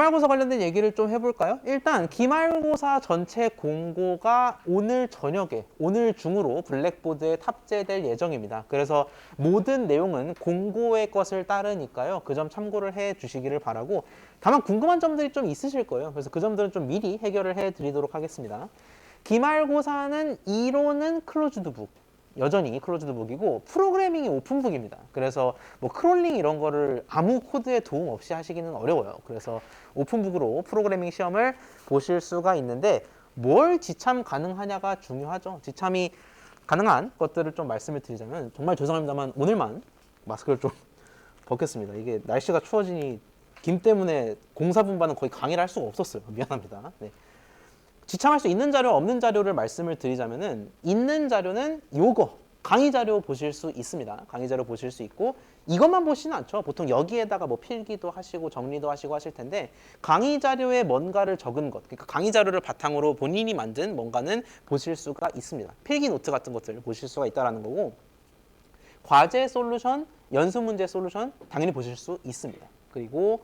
기말고사 관련된 얘기를 좀 해볼까요? 일단 기말고사 전체 공고가 오늘 저녁에, 오늘 중으로 블랙보드에 탑재될 예정입니다. 그래서 모든 내용은 공고의 것을 따르니까요. 그 점 참고를 해 주시기를 바라고, 다만 궁금한 점들이 좀 있으실 거예요. 그래서 그 점들은 좀 미리 해결을 해 드리도록 하겠습니다. 기말고사는 이론은 클로즈드 북, 여전히 클로즈드 북이고 프로그래밍이 오픈북입니다. 그래서 뭐 크롤링 이런 거를 아무 코드에 도움 없이 하시기는 어려워요. 그래서 오픈북으로 프로그래밍 시험을 보실 수가 있는데, 뭘 지참 가능하냐가 중요하죠. 지참이 가능한 것들을 좀 말씀을 드리자면, 정말 죄송합니다만 오늘만 마스크를 좀 벗겠습니다. 이게 날씨가 추워지니 김 때문에 공사 분반은 거의 강의를 할 수가 없었어요. 미안합니다. 네. 지참할 수 있는 자료, 없는 자료를 말씀을 드리자면은, 있는 자료는 요거 강의 자료 보실 수 있습니다. 강의 자료 보실 수 있고, 이것만 보시는 않죠. 보통 여기에다가 뭐 필기도 하시고 정리도 하시고 하실 텐데, 강의 자료에 뭔가를 적은 것, 그러니까 강의 자료를 바탕으로 본인이 만든 뭔가는 보실 수가 있습니다. 필기 노트 같은 것들을 보실 수가 있다라는 거고, 과제 솔루션, 연습 문제 솔루션 당연히 보실 수 있습니다. 그리고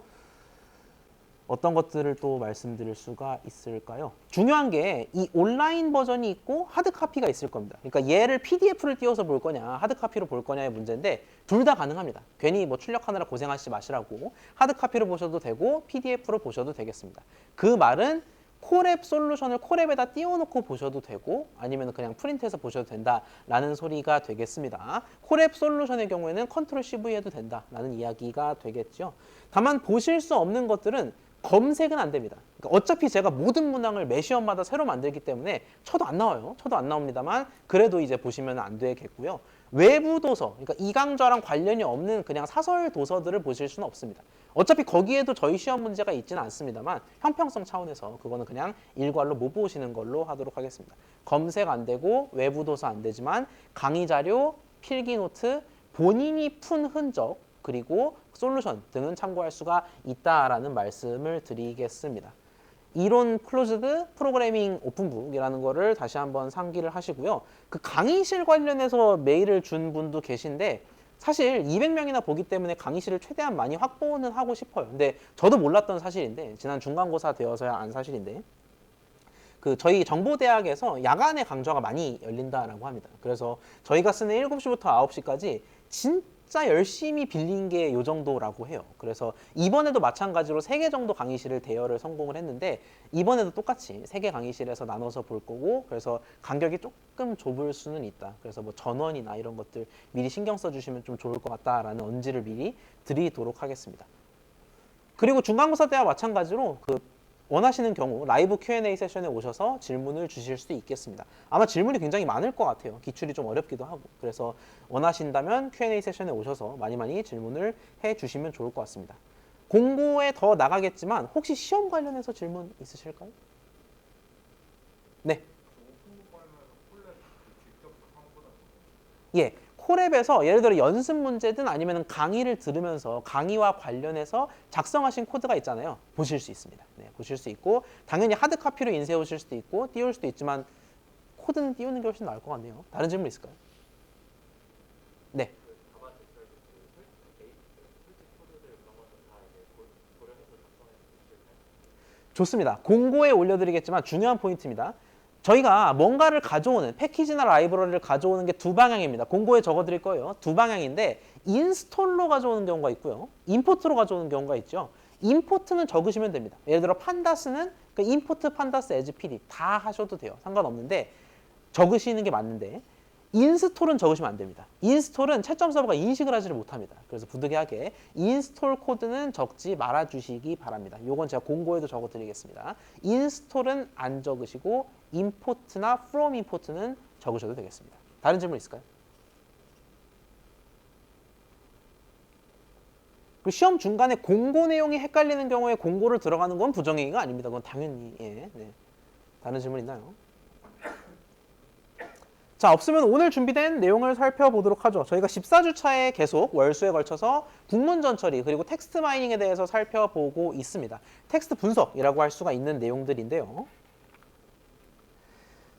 어떤 것들을 또 말씀드릴 수가 있을까요? 중요한 게 이 온라인 버전이 있고 하드 카피가 있을 겁니다. 그러니까 얘를 PDF를 띄워서 볼 거냐, 하드 카피로 볼 거냐의 문제인데, 둘 다 가능합니다. 괜히 뭐 출력하느라 고생하시지 마시라고, 하드 카피로 보셔도 되고 PDF로 보셔도 되겠습니다. 그 말은 콜앱 솔루션을 콜앱에다 띄워놓고 보셔도 되고, 아니면 그냥 프린트해서 보셔도 된다라는 소리가 되겠습니다. 콜앱 솔루션의 경우에는 컨트롤 CV 해도 된다라는 이야기가 되겠죠. 다만 보실 수 없는 것들은 검색은 안 됩니다. 그러니까 어차피 제가 모든 문항을 매 시험마다 새로 만들기 때문에 쳐도 안 나와요. 쳐도 안 나옵니다만 그래도 이제 보시면 안 되겠고요. 외부 도서, 그러니까 이 강좌랑 관련이 없는 그냥 사설 도서들을 보실 수는 없습니다. 어차피 거기에도 저희 시험 문제가 있지는 않습니다만 형평성 차원에서 그거는 그냥 일괄로 못 보시는 걸로 하도록 하겠습니다. 검색 안 되고 외부 도서 안 되지만 강의 자료, 필기 노트, 본인이 푼 흔적, 그리고 솔루션 등은 참고할 수가 있다라는 말씀을 드리겠습니다. 이론 클로즈드, 프로그래밍 오픈북이라는 거를 다시 한번 상기를 하시고요. 그 강의실 관련해서 메일을 준 분도 계신데, 사실 200명이나 보기 때문에 강의실을 최대한 많이 확보는 하고 싶어요. 근데 저도 몰랐던 사실인데, 지난 중간고사 되어서야 안 사실인데, 그 저희 정보대학에서 야간에 강좌가 많이 열린다라고 합니다. 그래서 저희가 쓰는 7시부터 9시까지 진짜 열심히 빌린 게 요 정도라고 해요. 그래서 이번에도 마찬가지로 3개 정도 강의실을 대여를 성공을 했는데, 이번에도 똑같이 3개 강의실에서 나눠서 볼 거고, 그래서 간격이 조금 좁을 수는 있다. 그래서 뭐 전원이나 이런 것들 미리 신경 써주시면 좀 좋을 것 같다라는 언지를 미리 드리도록 하겠습니다. 그리고 중간고사 때와 마찬가지로 원하시는 경우 라이브 Q&A 세션에 오셔서 질문을 주실 수 있겠습니다. 아마 질문이 굉장히 많을 것 같아요. 기출이 좀 어렵기도 하고. 그래서 원하신다면 Q&A 세션에 오셔서 많이 질문을 해주시면 좋을 것 같습니다. 공고에 더 나가겠지만 혹시 시험 관련해서 질문 있으실까요? 네. 예. 콜앱에서 예를 들어 연습 문제든 아니면 강의를 들으면서 강의와 관련해서 작성하신 코드가 있잖아요. 보실 수 있습니다. 네, 보실 수 있고, 당연히 하드 카피로 인쇄해 오실 수도 있고 띄울 수도 있지만 코드는 띄우는 게 훨씬 나을 것 같네요. 다른 질문 있을까요? 네. 좋습니다. 공고에 올려드리겠지만 중요한 포인트입니다. 저희가 뭔가를 가져오는, 패키지나 라이브러리를 가져오는 게 두 방향입니다. 공고에 적어드릴 거예요. 두 방향인데, 인스톨로 가져오는 경우가 있고요. 임포트로 가져오는 경우가 있죠. 임포트는 적으시면 됩니다. 예를 들어 판다스는 그 임포트 판다스 에즈 PD 다 하셔도 돼요. 상관없는데 적으시는 게 맞는데, 인스톨은 적으시면 안 됩니다. 인스톨은 채점 서버가 인식을 하지를 못합니다. 그래서 부득이하게 인스톨 코드는 적지 말아주시기 바랍니다. 요건 제가 공고에도 적어드리겠습니다. 인스톨은 안 적으시고 임포트나 from 임포트는 적으셔도 되겠습니다. 다른 질문 있을까요? 그 시험 중간에 공고 내용이 헷갈리는 경우에 공고를 들어가는 건 부정행위가 아닙니다. 그건 당연히. 예, 네. 다른 질문 있나요? 자, 없으면 오늘 준비된 내용을 살펴보도록 하죠. 저희가 14주차에 계속 월수에 걸쳐서 국문전 처리 그리고 텍스트 마이닝에 대해서 살펴보고 있습니다. 텍스트 분석이라고 할 수가 있는 내용들인데요.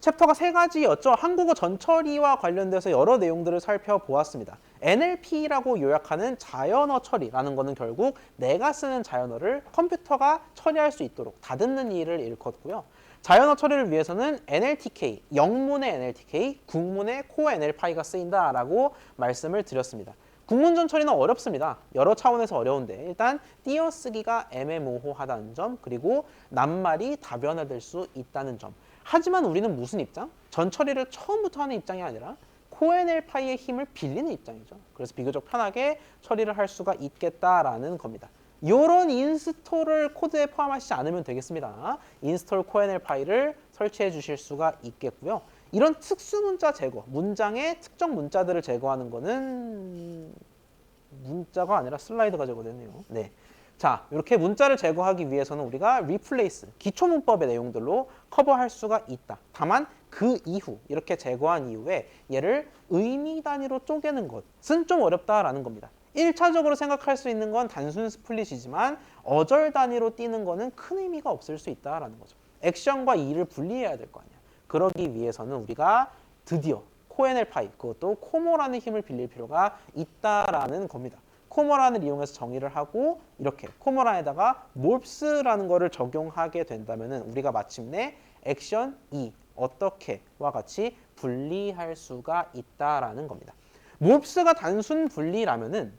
챕터가 세 가지였죠. 한국어 전처리와 관련돼서 여러 내용들을 살펴보았습니다. NLP라고 요약하는 자연어 처리라는 거는 결국 내가 쓰는 자연어를 컴퓨터가 처리할 수 있도록 다듬는 일을 일컫고요. 자연어 처리를 위해서는 NLTK, 영문의 NLTK, 국문의 Core NLPi가 쓰인다라고 말씀을 드렸습니다. 국문전 처리는 어렵습니다. 여러 차원에서 어려운데 일단 띄어쓰기가 애매모호하다는 점, 그리고 낱말이 다변화될 수 있다는 점. 하지만 우리는 무슨 입장? 전 처리를 처음부터 하는 입장이 아니라 코엔엘파이의 힘을 빌리는 입장이죠. 그래서 비교적 편하게 처리를 할 수가 있겠다라는 겁니다. 이런 인스톨을 코드에 포함하시지 않으면 되겠습니다. 인스톨 코엔엘파이를 설치해 주실 수가 있겠고요. 이런 특수 문자 제거, 문장의 특정 문자들을 제거하는 거는 문자가 아니라 슬라이드가 제거됐네요. 네. 자, 이렇게 문자를 제거하기 위해서는 우리가 replace, 기초 문법의 내용들로 커버할 수가 있다. 다만 그 이후, 이렇게 제거한 이후에 얘를 의미 단위로 쪼개는 것은 좀 어렵다라는 겁니다. 1차적으로 생각할 수 있는 건 단순 스플릿이지만 어절 단위로 띄는 거는 큰 의미가 없을 수 있다라는 거죠. 액션과 이를 분리해야 될 거 아니야. 그러기 위해서는 우리가 드디어 코엔엘파이, 그것도 코모라는 힘을 빌릴 필요가 있다라는 겁니다. 코모란을 이용해서 정의를 하고 이렇게 코모란에다가 몰프스라는 거를 적용하게 된다면 우리가 마침내 액션 2, 어떻게와 같이 분리할 수가 있다라는 겁니다. 몰프스가 단순 분리라면은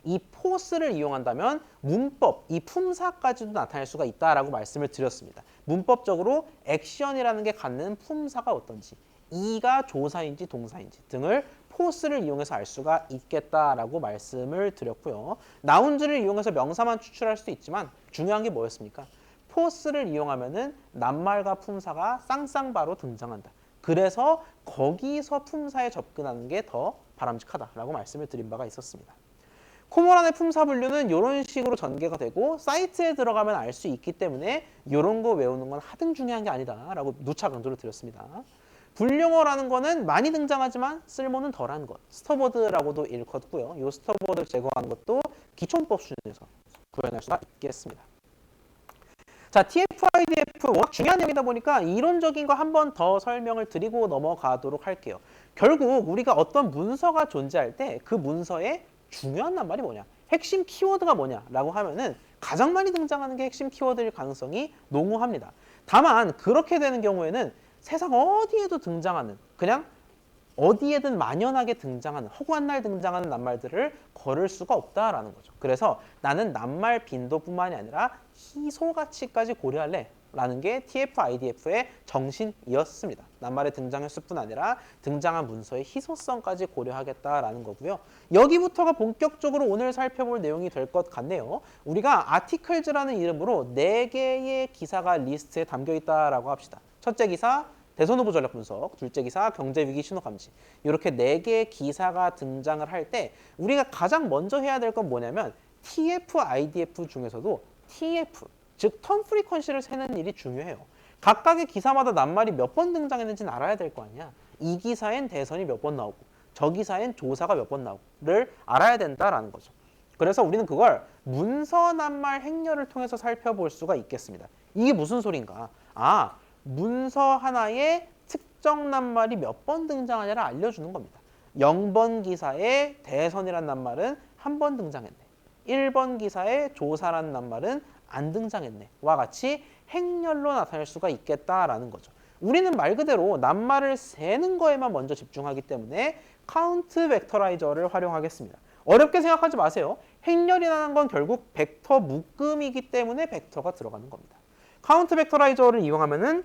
이 포스를 이용한다면 문법, 이 품사까지도 나타낼 수가 있다라고 말씀을 드렸습니다. 문법적으로 액션이라는 게 갖는 품사가 어떤지, 이가 조사인지 동사인지 등을 포스를 이용해서 알 수가 있겠다라고 말씀을 드렸고요. 나운즈를 이용해서 명사만 추출할 수 있지만 중요한 게 뭐였습니까? 포스를 이용하면은 낱말과 품사가 쌍쌍바로 등장한다. 그래서 거기서 품사에 접근하는 게 더 바람직하다라고 말씀을 드린 바가 있었습니다. 코모란의 품사 분류는 이런 식으로 전개가 되고 사이트에 들어가면 알 수 있기 때문에 이런 거 외우는 건 하등 중요한 게 아니다라고 누차 강조를 드렸습니다. 불용어라는 거는 많이 등장하지만 쓸모는 덜한 것. 스터보드라고도 일컫고요. 이 스터보드를 제거하는 것도 기초문법 수준에서 구현할 수가 있겠습니다. 자, TF, IDF 워낙 중요한 내용이다 보니까 이론적인 거 한 번 더 설명을 드리고 넘어가도록 할게요. 결국 우리가 어떤 문서가 존재할 때 그 문서의 중요한 낱말이 뭐냐, 핵심 키워드가 뭐냐라고 하면은 가장 많이 등장하는 게 핵심 키워드일 가능성이 농후합니다. 다만 그렇게 되는 경우에는 세상 어디에도 등장하는, 그냥 어디에든 만연하게 등장하는, 허구한 날 등장하는 낱말들을 걸을 수가 없다라는 거죠. 그래서 나는 낱말 빈도뿐만이 아니라 희소 가치까지 고려할래 라는 게 TF, IDF의 정신이었습니다. 낱말의 등장횟수 뿐 아니라 등장한 문서의 희소성까지 고려하겠다라는 거고요. 여기부터가 본격적으로 오늘 살펴볼 내용이 될 것 같네요. 우리가 아티클즈라는 이름으로 4개의 기사가 리스트에 담겨 있다라고 합시다. 첫째 기사, 대선 후보 전략 분석, 둘째 기사, 경제 위기 신호 감지. 이렇게 4개의 기사가 등장을 할 때 우리가 가장 먼저 해야 될 건 뭐냐면 TF, IDF 중에서도 TF, 즉 턴 프리퀀시를 세는 일이 중요해요. 각각의 기사마다 낱말이 몇 번 등장했는지는 알아야 될 거 아니야. 이 기사엔 대선이 몇 번 나오고 저 기사엔 조사가 몇 번 나오고를 알아야 된다라는 거죠. 그래서 우리는 그걸 문서 낱말 행렬을 통해서 살펴볼 수가 있겠습니다. 이게 무슨 소린가? 아, 문서 하나에 특정 낱말이 몇 번 등장하냐를 알려주는 겁니다. 0번 기사에 대선이란 낱말은 한 번 등장했네. 1번 기사에 조사란 낱말은 안 등장했네. 와 같이 행렬로 나타낼 수가 있겠다라는 거죠. 우리는 말 그대로 낱말을 세는 거에만 먼저 집중하기 때문에 카운트 벡터라이저를 활용하겠습니다. 어렵게 생각하지 마세요. 행렬이라는 건 결국 벡터 묶음이기 때문에 벡터가 들어가는 겁니다. 카운트 벡터라이저를 이용하면은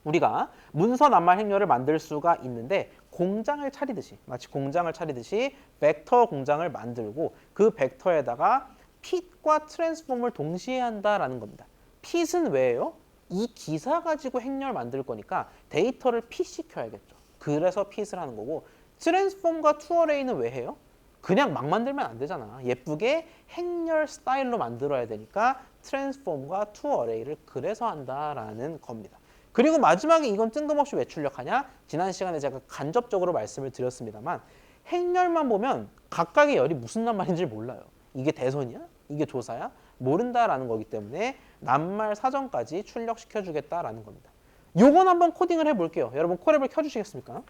우리가 문서 낱말 행렬을 만들 수가 있는데 공장을 차리듯이, 마치 공장을 차리듯이 벡터 공장을 만들고 그 벡터에다가 핏과 트랜스폼을 동시에 한다라는 겁니다. 핏은 왜예요? 이 기사 가지고 행렬 만들 거니까 데이터를 핏 시켜야겠죠. 그래서 핏을 하는 거고, 트랜스폼과 투어레이는 왜 해요? 그냥 막 만들면 안 되잖아. 예쁘게 행렬 스타일로 만들어야 되니까 트랜스폼과 투어레이를 그래서 한다라는 겁니다. 그리고 마지막에 이건 뜬금없이 왜 출력하냐? 지난 시간에 제가 간접적으로 말씀을 드렸습니다만 행렬만 보면 각각의 열이 무슨 낱말인지 몰라요. 이게 대선이야? 이게 조사야? 모른다라는 거기 때문에 낱말 사전까지 출력시켜 주겠다라는 겁니다. 요건 한번 코딩을 해볼게요. 여러분 코랩을 켜주시겠습니까?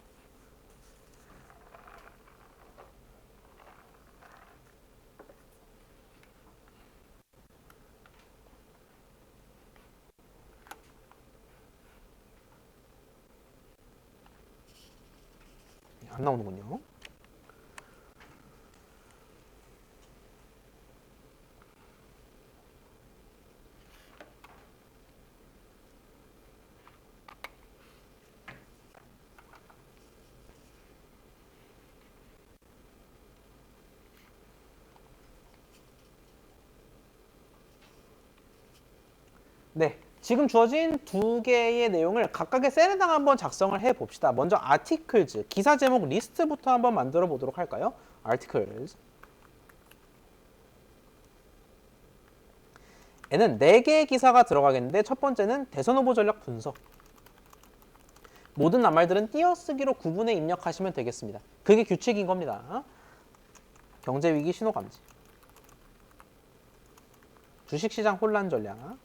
안 나오는군요. 네, 지금 주어진 두 개의 내용을 각각의 셀에다가 한번 작성을 해봅시다. 먼저 articles, 기사 제목 리스트부터 한번 만들어 보도록 할까요? articles. 얘는 4개의 기사가 들어가겠는데 첫 번째는 대선 후보 전략 분석. 모든 낱말들은 띄어쓰기로 구분해 입력하시면 되겠습니다. 그게 규칙인 겁니다. 경제위기 신호 감지. 주식시장 혼란 전략.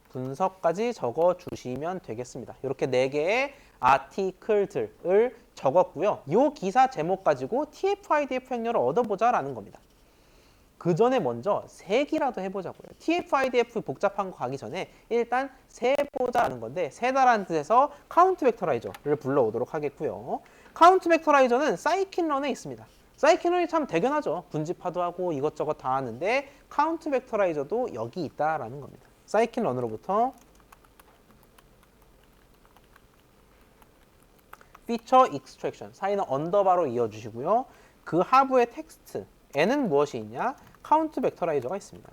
분석까지 적어 주시면 되겠습니다. 이렇게 4개의 아티클들을 적었고요. 이 기사 제목 가지고 TF-IDF 행렬을 얻어보자라는 겁니다. 그 전에 먼저 세기라도 해보자고요. TF-IDF 복잡한 거 가기 전에 일단 세보자라는 건데 세다라는 뜻에서 카운트 벡터라이저를 불러오도록 하겠고요. 카운트 벡터라이저는 사이킨런에 있습니다. 사이킨런이 참 대견하죠. 분집화도 하고 이것저것 다 하는데 카운트 벡터라이저도 여기 있다라는 겁니다. 사이킨런으로부터 피처 익스트랙션, 사이는 언더바로 이어주시고요. 그 하부의 텍스트, 에는 무엇이 있냐? 카운트 벡터라이저가 있습니다.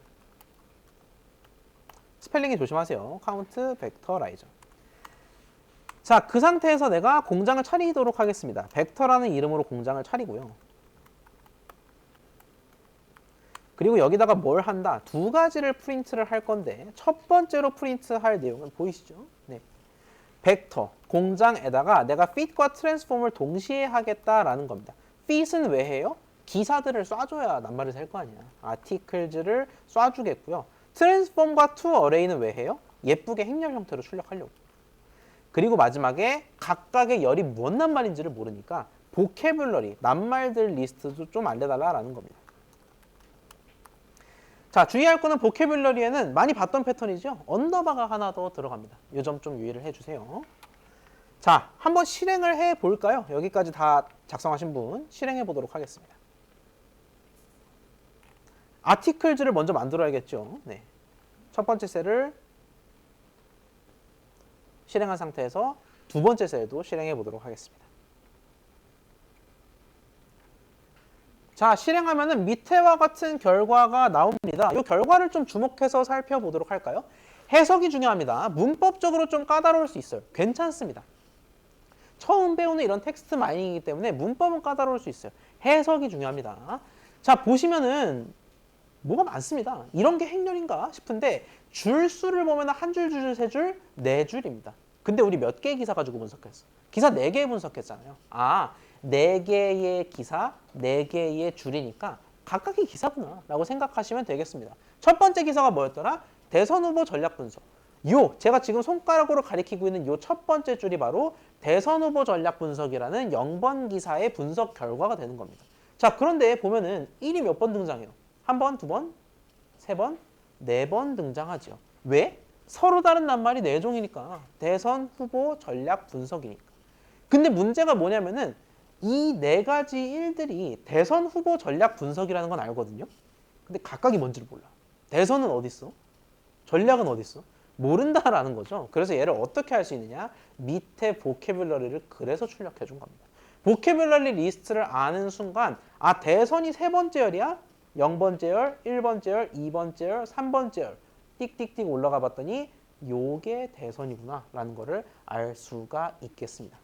스펠링이 조심하세요. 카운트 벡터라이저. 자, 그 상태에서 내가 공장을 차리도록 하겠습니다. 벡터라는 이름으로 공장을 차리고요. 그리고 여기다가 뭘 한다? 두 가지를 프린트를 할 건데 첫 번째로 프린트할 내용은 보이시죠? 네. 벡터, 공장에다가 내가 fit과 transform을 동시에 하겠다라는 겁니다. fit은 왜 해요? 기사들을 쏴줘야 낱말을 셀 거 아니야. articles를 쏴주겠고요. transform과 toArray는 왜 해요? 예쁘게 행렬 형태로 출력하려고. 그리고 마지막에 각각의 열이 무엇 낱말인지를 모르니까 vocabulary, 낱말들 리스트도 좀 알려달라는 겁니다. 자, 주의할 거는 vocabulary에는 많이 봤던 패턴이죠. 언더바가 하나 더 들어갑니다. 이 점 좀 유의를 해주세요. 자, 한번 실행을 해볼까요? 여기까지 다 작성하신 분 실행해 보도록 하겠습니다. 아티클즈를 먼저 만들어야겠죠. 네. 첫 번째 셀을 실행한 상태에서 두 번째 셀도 실행해 보도록 하겠습니다. 자, 실행하면은 밑에와 같은 결과가 나옵니다. 이 결과를 좀 주목해서 살펴보도록 할까요? 해석이 중요합니다. 문법적으로 좀 까다로울 수 있어요. 괜찮습니다. 처음 배우는 이런 텍스트 마이닝이기 때문에 문법은 까다로울 수 있어요. 해석이 중요합니다. 자, 보시면은 뭐가 많습니다. 이런 게 행렬인가 싶은데 줄수를 보면 한 줄, 두 줄, 세 줄, 네 줄입니다. 근데 우리 몇 개의 기사 가지고 분석했어? 기사 4개 분석했잖아요. 아, 4개의 기사, 4개의 줄이니까 각각의 기사구나 라고 생각하시면 되겠습니다. 첫 번째 기사가 뭐였더라? 대선 후보 전략 분석. 제가 지금 손가락으로 가리키고 있는 요 첫 번째 줄이 바로 대선 후보 전략 분석이라는 0번 기사의 분석 결과가 되는 겁니다. 자, 그런데 보면은 1이 몇 번 등장해요? 1번, 2번, 3번, 4번 등장하죠. 왜? 서로 다른 낱말이 4종이니까. 대선 후보 전략 분석이니까. 근데 문제가 뭐냐면은 이 4가지 일들이 대선 후보 전략 분석이라는 건 알거든요. 근데 각각이 뭔지를 몰라. 대선은 어디 있어? 전략은 어디 있어? 모른다라는 거죠. 그래서 얘를 어떻게 할 수 있느냐? 밑에 보캐뷸러리를 그래서 출력해 준 겁니다. 보캐뷸러리 리스트를 아는 순간 아, 대선이 3번째 열이야? 0번째 열, 1번째 열, 2번째 열, 3번째 열 띡띡띡 올라가 봤더니 요게 대선이구나 라는 거를 알 수가 있겠습니다.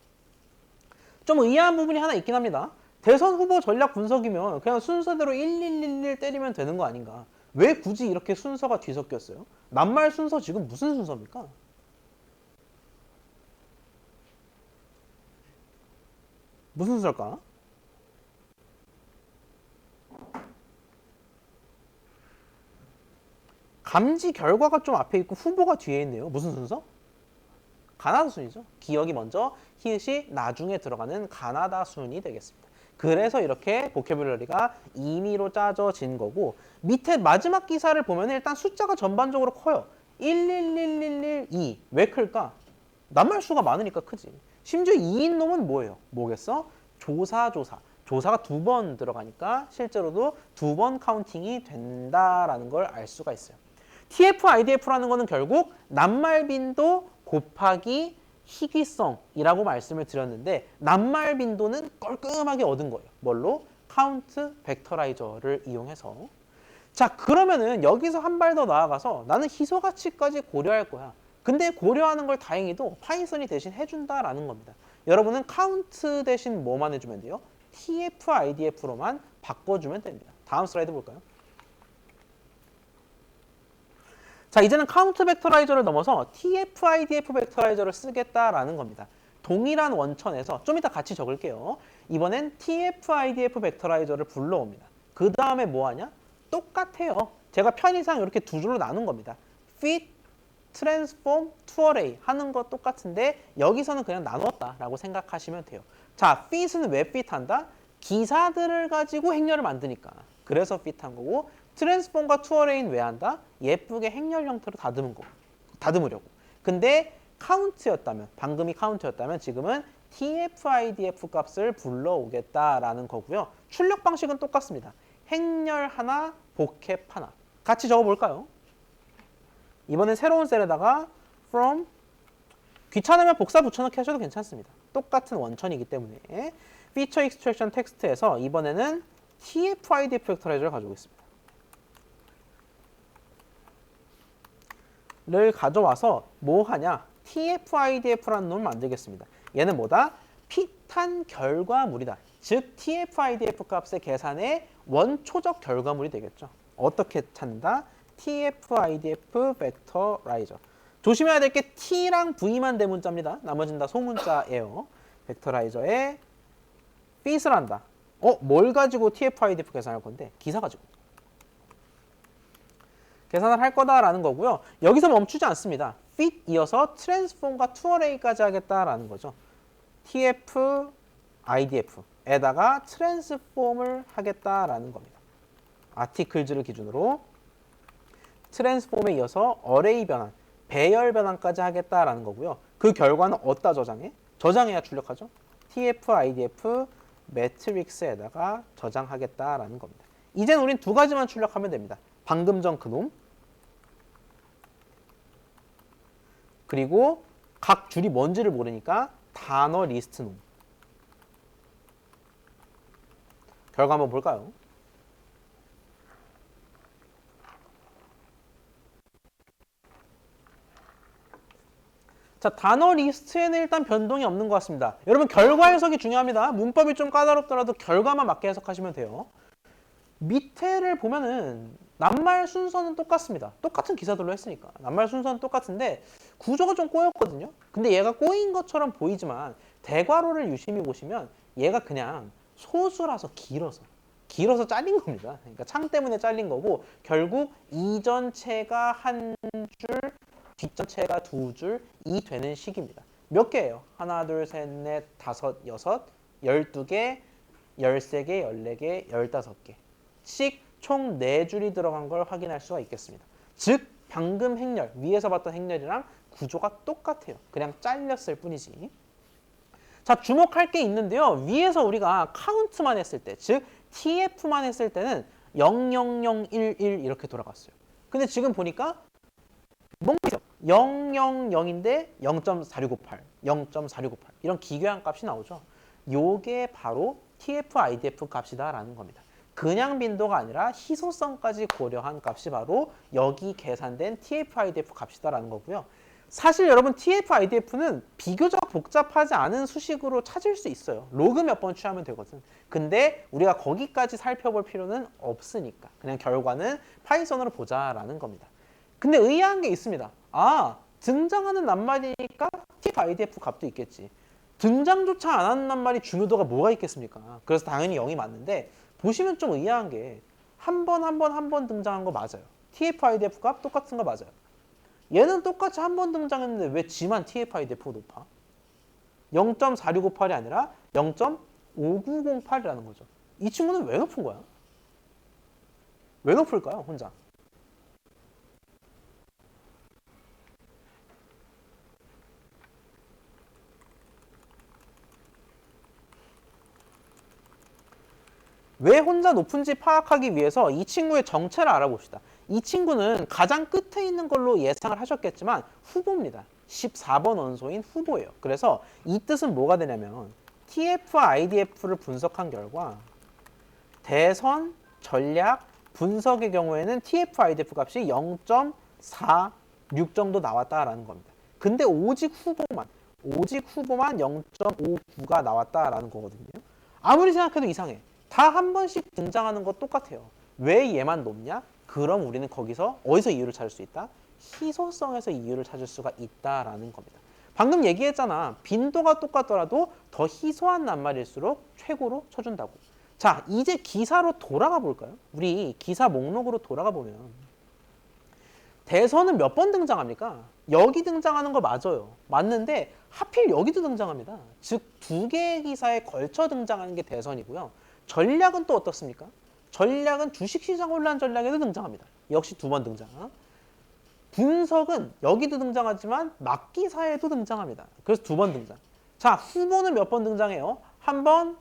좀 의아한 부분이 하나 있긴 합니다. 대선 후보 전략 분석이면 그냥 순서대로 1111 때리면 되는 거 아닌가. 왜 굳이 이렇게 순서가 뒤섞였어요? 낱말 순서 지금 무슨 순서입니까? 무슨 순서일까? 감지 결과가 좀 앞에 있고 후보가 뒤에 있네요. 무슨 순서? 가나다 순이죠. 기억이 먼저, 히읗이 나중에 들어가는 가나다 순이 되겠습니다. 그래서 이렇게 보캐뷸러리가 임의로 짜져진 거고, 밑에 마지막 기사를 보면 일단 숫자가 전반적으로 커요. 111112. 왜 클까? 낱말수가 많으니까 크지. 심지어 2인 놈은 뭐예요? 뭐겠어? 조사. 조사가 2번 들어가니까 실제로도 2번 카운팅이 된다라는 걸 알 수가 있어요. TF, IDF라는 거는 결국 낱말 빈도 곱하기 희귀성이라고 말씀을 드렸는데, 낱말 빈도는 깔끔하게 얻은 거예요. 뭘로? 카운트 벡터라이저를 이용해서. 자, 그러면은 여기서 한 발 더 나아가서 나는 희소 가치까지 고려할 거야. 근데 고려하는 걸 다행히도 파이썬이 대신 해준다라는 겁니다. 여러분은 카운트 대신 뭐만 해주면 돼요? TF, IDF로만 바꿔주면 됩니다. 다음 슬라이드 볼까요? 자, 이제는 카운트 벡터라이저를 넘어서 TF, IDF 벡터라이저를 쓰겠다라는 겁니다. 동일한 원천에서 좀 이따 같이 적을게요. 이번엔 TF, IDF 벡터라이저를 불러옵니다. 그 다음에 뭐 하냐? 똑같아요. 제가 편의상 이렇게 두 줄로 나눈 겁니다. fit, transform, to array 하는 거 똑같은데 여기서는 그냥 나눴다라고 생각하시면 돼요. 자, fit은 왜 fit한다? 기사들을 가지고 행렬을 만드니까. 그래서 fit한 거고, 트랜스폼과 to array는 왜 한다? 예쁘게 행렬 형태로 다듬으려고. 근데 카운트였다면, 방금이 카운트였다면 지금은 TF, IDF 값을 불러오겠다라는 거고요. 출력 방식은 똑같습니다. 행렬 하나, 복합 하나. 같이 적어볼까요? 이번엔 새로운 셀에다가 from, 귀찮으면 복사 붙여넣기 하셔도 괜찮습니다. 똑같은 원천이기 때문에. feature extraction 텍스트에서 이번에는 TF, IDF 벡터라이저를 가져오겠습니다. 를 가져와서 뭐 하냐? TF, IDF라는 놈을 만들겠습니다. 얘는 뭐다? 핏한 결과물이다. 즉 TF, IDF 값의 계산의 원초적 결과물이 되겠죠. 어떻게 찾는다? TF, IDF 벡터라이저. 조심해야 될 게 T랑 V만 대문자입니다. 나머지는 다 소문자예요. 벡터라이저에 fit을 한다. 뭘 가지고 TF, IDF 계산할 건데? 기사 가지고. 계산을 할 거다라는 거고요. 여기서 멈추지 않습니다. fit 이어서 transform과 to array까지 하겠다라는 거죠. TF, IDF에다가 transform을 하겠다라는 겁니다. articles를 기준으로 transform에 이어서 array 변환, 배열 변환까지 하겠다라는 거고요. 그 결과는 어디다 저장해? 저장해야 출력하죠. TF, IDF 매트릭스에다가 저장하겠다라는 겁니다. 이제는 우린 두 가지만 출력하면 됩니다. 방금 전 그놈, 그리고 각 줄이 뭔지를 모르니까 단어 리스트 놈. 결과 한번 볼까요? 자, 단어 리스트에는 일단 변동이 없는 것 같습니다. 여러분, 결과 해석이 중요합니다. 문법이 좀 까다롭더라도 결과만 맞게 해석하시면 돼요. 밑에를 보면은 낱말 순서는 똑같습니다. 똑같은 기사들로 했으니까. 낱말 순서는 똑같은데 구조가 좀 꼬였거든요. 근데 얘가 꼬인 것처럼 보이지만 대괄호를 유심히 보시면 얘가 그냥 소수라서 길어서 잘린 겁니다. 그러니까 창 때문에 잘린 거고, 결국 이전체가 한 줄, 뒷전체가 두 줄이 되는 식입니다. 몇 개예요? 하나, 둘, 셋, 넷, 다섯, 여섯, 12개, 13개, 14개, 15개. 씩 총 4줄이 들어간 걸 확인할 수가 있겠습니다. 즉 방금 행렬, 위에서 봤던 행렬이랑 구조가 똑같아요. 그냥 잘렸을 뿐이지. 자, 주목할 게 있는데요. 위에서 우리가 카운트만 했을 때, 즉 TF만 했을 때는 00011 이렇게 돌아갔어요. 근데 지금 보니까 뭔가 있어요. 000인데 0.4658, 0.4658 이런 기괴한 값이 나오죠. 요게 바로 TF, IDF 값이다라는 겁니다. 그냥 빈도가 아니라 희소성까지 고려한 값이 바로 여기 계산된 TF, IDF 값이다라는 거고요. 사실 여러분 TF, IDF는 비교적 복잡하지 않은 수식으로 찾을 수 있어요. 로그 몇 번 취하면 되거든. 근데 우리가 거기까지 살펴볼 필요는 없으니까 그냥 결과는 파이썬으로 보자라는 겁니다. 근데 의아한 게 있습니다. 등장하는 낱말이니까 TF, IDF 값도 있겠지. 등장조차 안 하는 낱말이 중요도가 뭐가 있겠습니까? 그래서 당연히 0이 맞는데, 보시면 좀 의아한 게 한 번 등장한 거 맞아요. TF-IDF 값 똑같은 거 맞아요. 얘는 똑같이 한 번 등장했는데 왜 지만 TF-IDF가 높아? 0.4658이 아니라 0.5908이라는 거죠. 이 친구는 왜 높은 거야? 왜 높을까요, 혼자? 왜 혼자 높은지 파악하기 위해서 이 친구의 정체를 알아봅시다. 이 친구는 가장 끝에 있는 걸로 예상을 하셨겠지만 후보입니다. 14번 원소인 후보예요. 그래서 이 뜻은 뭐가 되냐면 TF와 IDF를 분석한 결과 대선, 전략, 분석의 경우에는 TF, IDF 값이 0.46 정도 나왔다라는 겁니다. 근데 오직 후보만 0.59가 나왔다라는 거거든요. 아무리 생각해도 이상해. 다 한 번씩 등장하는 거 똑같아요. 왜 얘만 높냐? 그럼 우리는 거기서 어디서 이유를 찾을 수 있다? 희소성에서 이유를 찾을 수가 있다라는 겁니다. 방금 얘기했잖아. 빈도가 똑같더라도 더 희소한 낱말일수록 최고로 쳐준다고. 자, 이제 기사로 돌아가 볼까요? 우리 기사 목록으로 돌아가 보면 대선은 몇 번 등장합니까? 여기 등장하는 거 맞아요. 맞는데 하필 여기도 등장합니다. 즉, 두 개의 기사에 걸쳐 등장하는 게 대선이고요. 전략은 또 어떻습니까? 전략은 주식시장 혼란 전략에도 등장합니다. 역시 두 번 등장. 분석은 여기도 등장하지만 막기사에도 등장합니다. 그래서 두 번 등장. 자, 후보는 몇 번 등장해요? 한 번,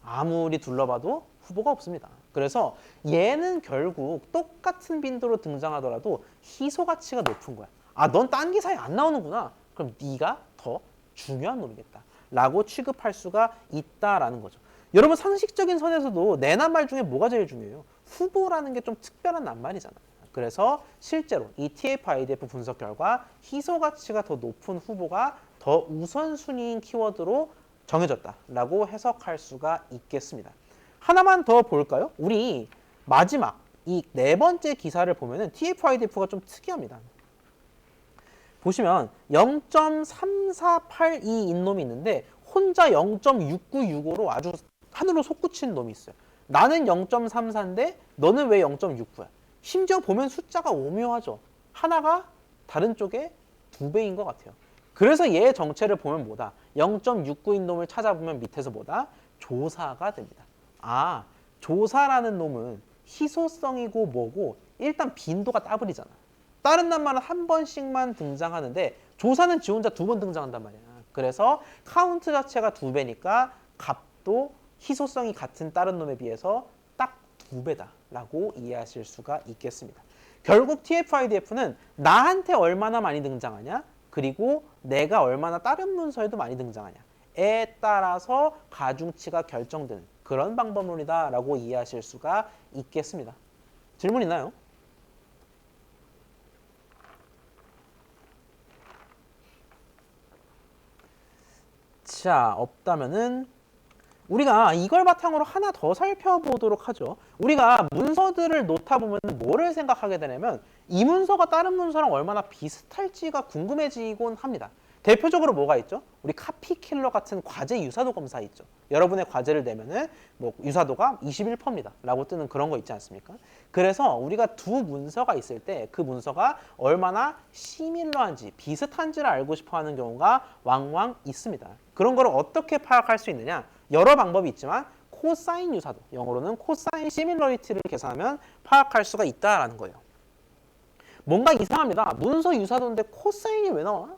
아무리 둘러봐도 후보가 없습니다. 그래서 얘는 결국 똑같은 빈도로 등장하더라도 희소 가치가 높은 거야. 아, 넌 딴 기사에 안 나오는구나. 그럼 네가 더 중요한 놈이겠다. 라고 취급할 수가 있다라는 거죠. 여러분, 상식적인 선에서도 내 낱말 중에 뭐가 제일 중요해요? 후보라는 게 좀 특별한 낱말이잖아요. 그래서 실제로 이 TF-IDF 분석 결과 희소 가치가 더 높은 후보가 더 우선순위인 키워드로 정해졌다라고 해석할 수가 있겠습니다. 하나만 더 볼까요? 우리 마지막 이 네 번째 기사를 보면은 TF-IDF가 좀 특이합니다. 보시면 0.3482인 놈이 있는데 혼자 0.6965로 아주 하늘로 솟구친 놈이 있어요. 나는 0.34인데 너는 왜 0.69야? 심지어 보면 숫자가 오묘하죠. 하나가 다른 쪽에 2배인 것 같아요. 그래서 얘의 정체를 보면 뭐다? 0.69인 놈을 찾아보면 밑에서 뭐다? 조사가 됩니다. 아, 조사라는 놈은 희소성이고 뭐고 일단 빈도가 따블이잖아. 다른 낱말은 한 번씩만 등장하는데 조사는 지 혼자 2번 등장한단 말이야. 그래서 카운트 자체가 2배니까 값도 희소성이 같은 다른 놈에 비해서 딱 2배다라고 이해하실 수가 있겠습니다. 결국 TF-IDF는 나한테 얼마나 많이 등장하냐? 그리고 내가 얼마나 다른 문서에도 많이 등장하냐에 따라서 가중치가 결정되는 그런 방법론이다라고 이해하실 수가 있겠습니다. 질문 있나요? 자, 없다면은 우리가 이걸 바탕으로 하나 더 살펴보도록 하죠. 우리가 문서들을 놓다 보면 뭐를 생각하게 되냐면 이 문서가 다른 문서랑 얼마나 비슷할지가 궁금해지곤 합니다. 대표적으로 뭐가 있죠? 우리 카피킬러 같은 과제 유사도 검사 있죠. 여러분의 과제를 내면은 뭐 유사도가 21%입니다. 라고 뜨는 그런 거 있지 않습니까? 그래서 우리가 두 문서가 있을 때 그 문서가 얼마나 시밀러한지 비슷한지를 알고 싶어 하는 경우가 왕왕 있습니다. 그런 거를 어떻게 파악할 수 있느냐? 여러 방법이 있지만 코사인 유사도, 영어로는 코사인 시밀러리티를 계산하면 파악할 수가 있다라는 거예요. 뭔가 이상합니다. 문서 유사도인데 코사인이 왜 나와?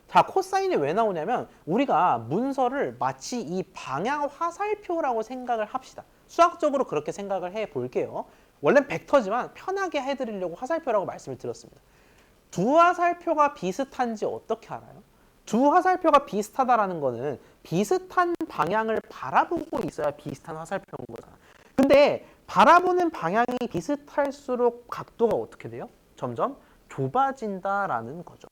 자, 코사인이 왜 나오냐면 우리가 문서를 마치 이 방향 화살표라고 생각을 합시다. 수학적으로 그렇게 생각을 해 볼게요. 원래는 벡터지만 편하게 해드리려고 화살표라고 말씀을 드렸습니다. 두 화살표가 비슷한지 어떻게 알아요? 두 화살표가 비슷하다라는 거는 비슷한 방향을 바라보고 있어야 비슷한 화살표인 거잖아. 근데 바라보는 방향이 비슷할수록 각도가 어떻게 돼요? 점점 좁아진다라는 거죠.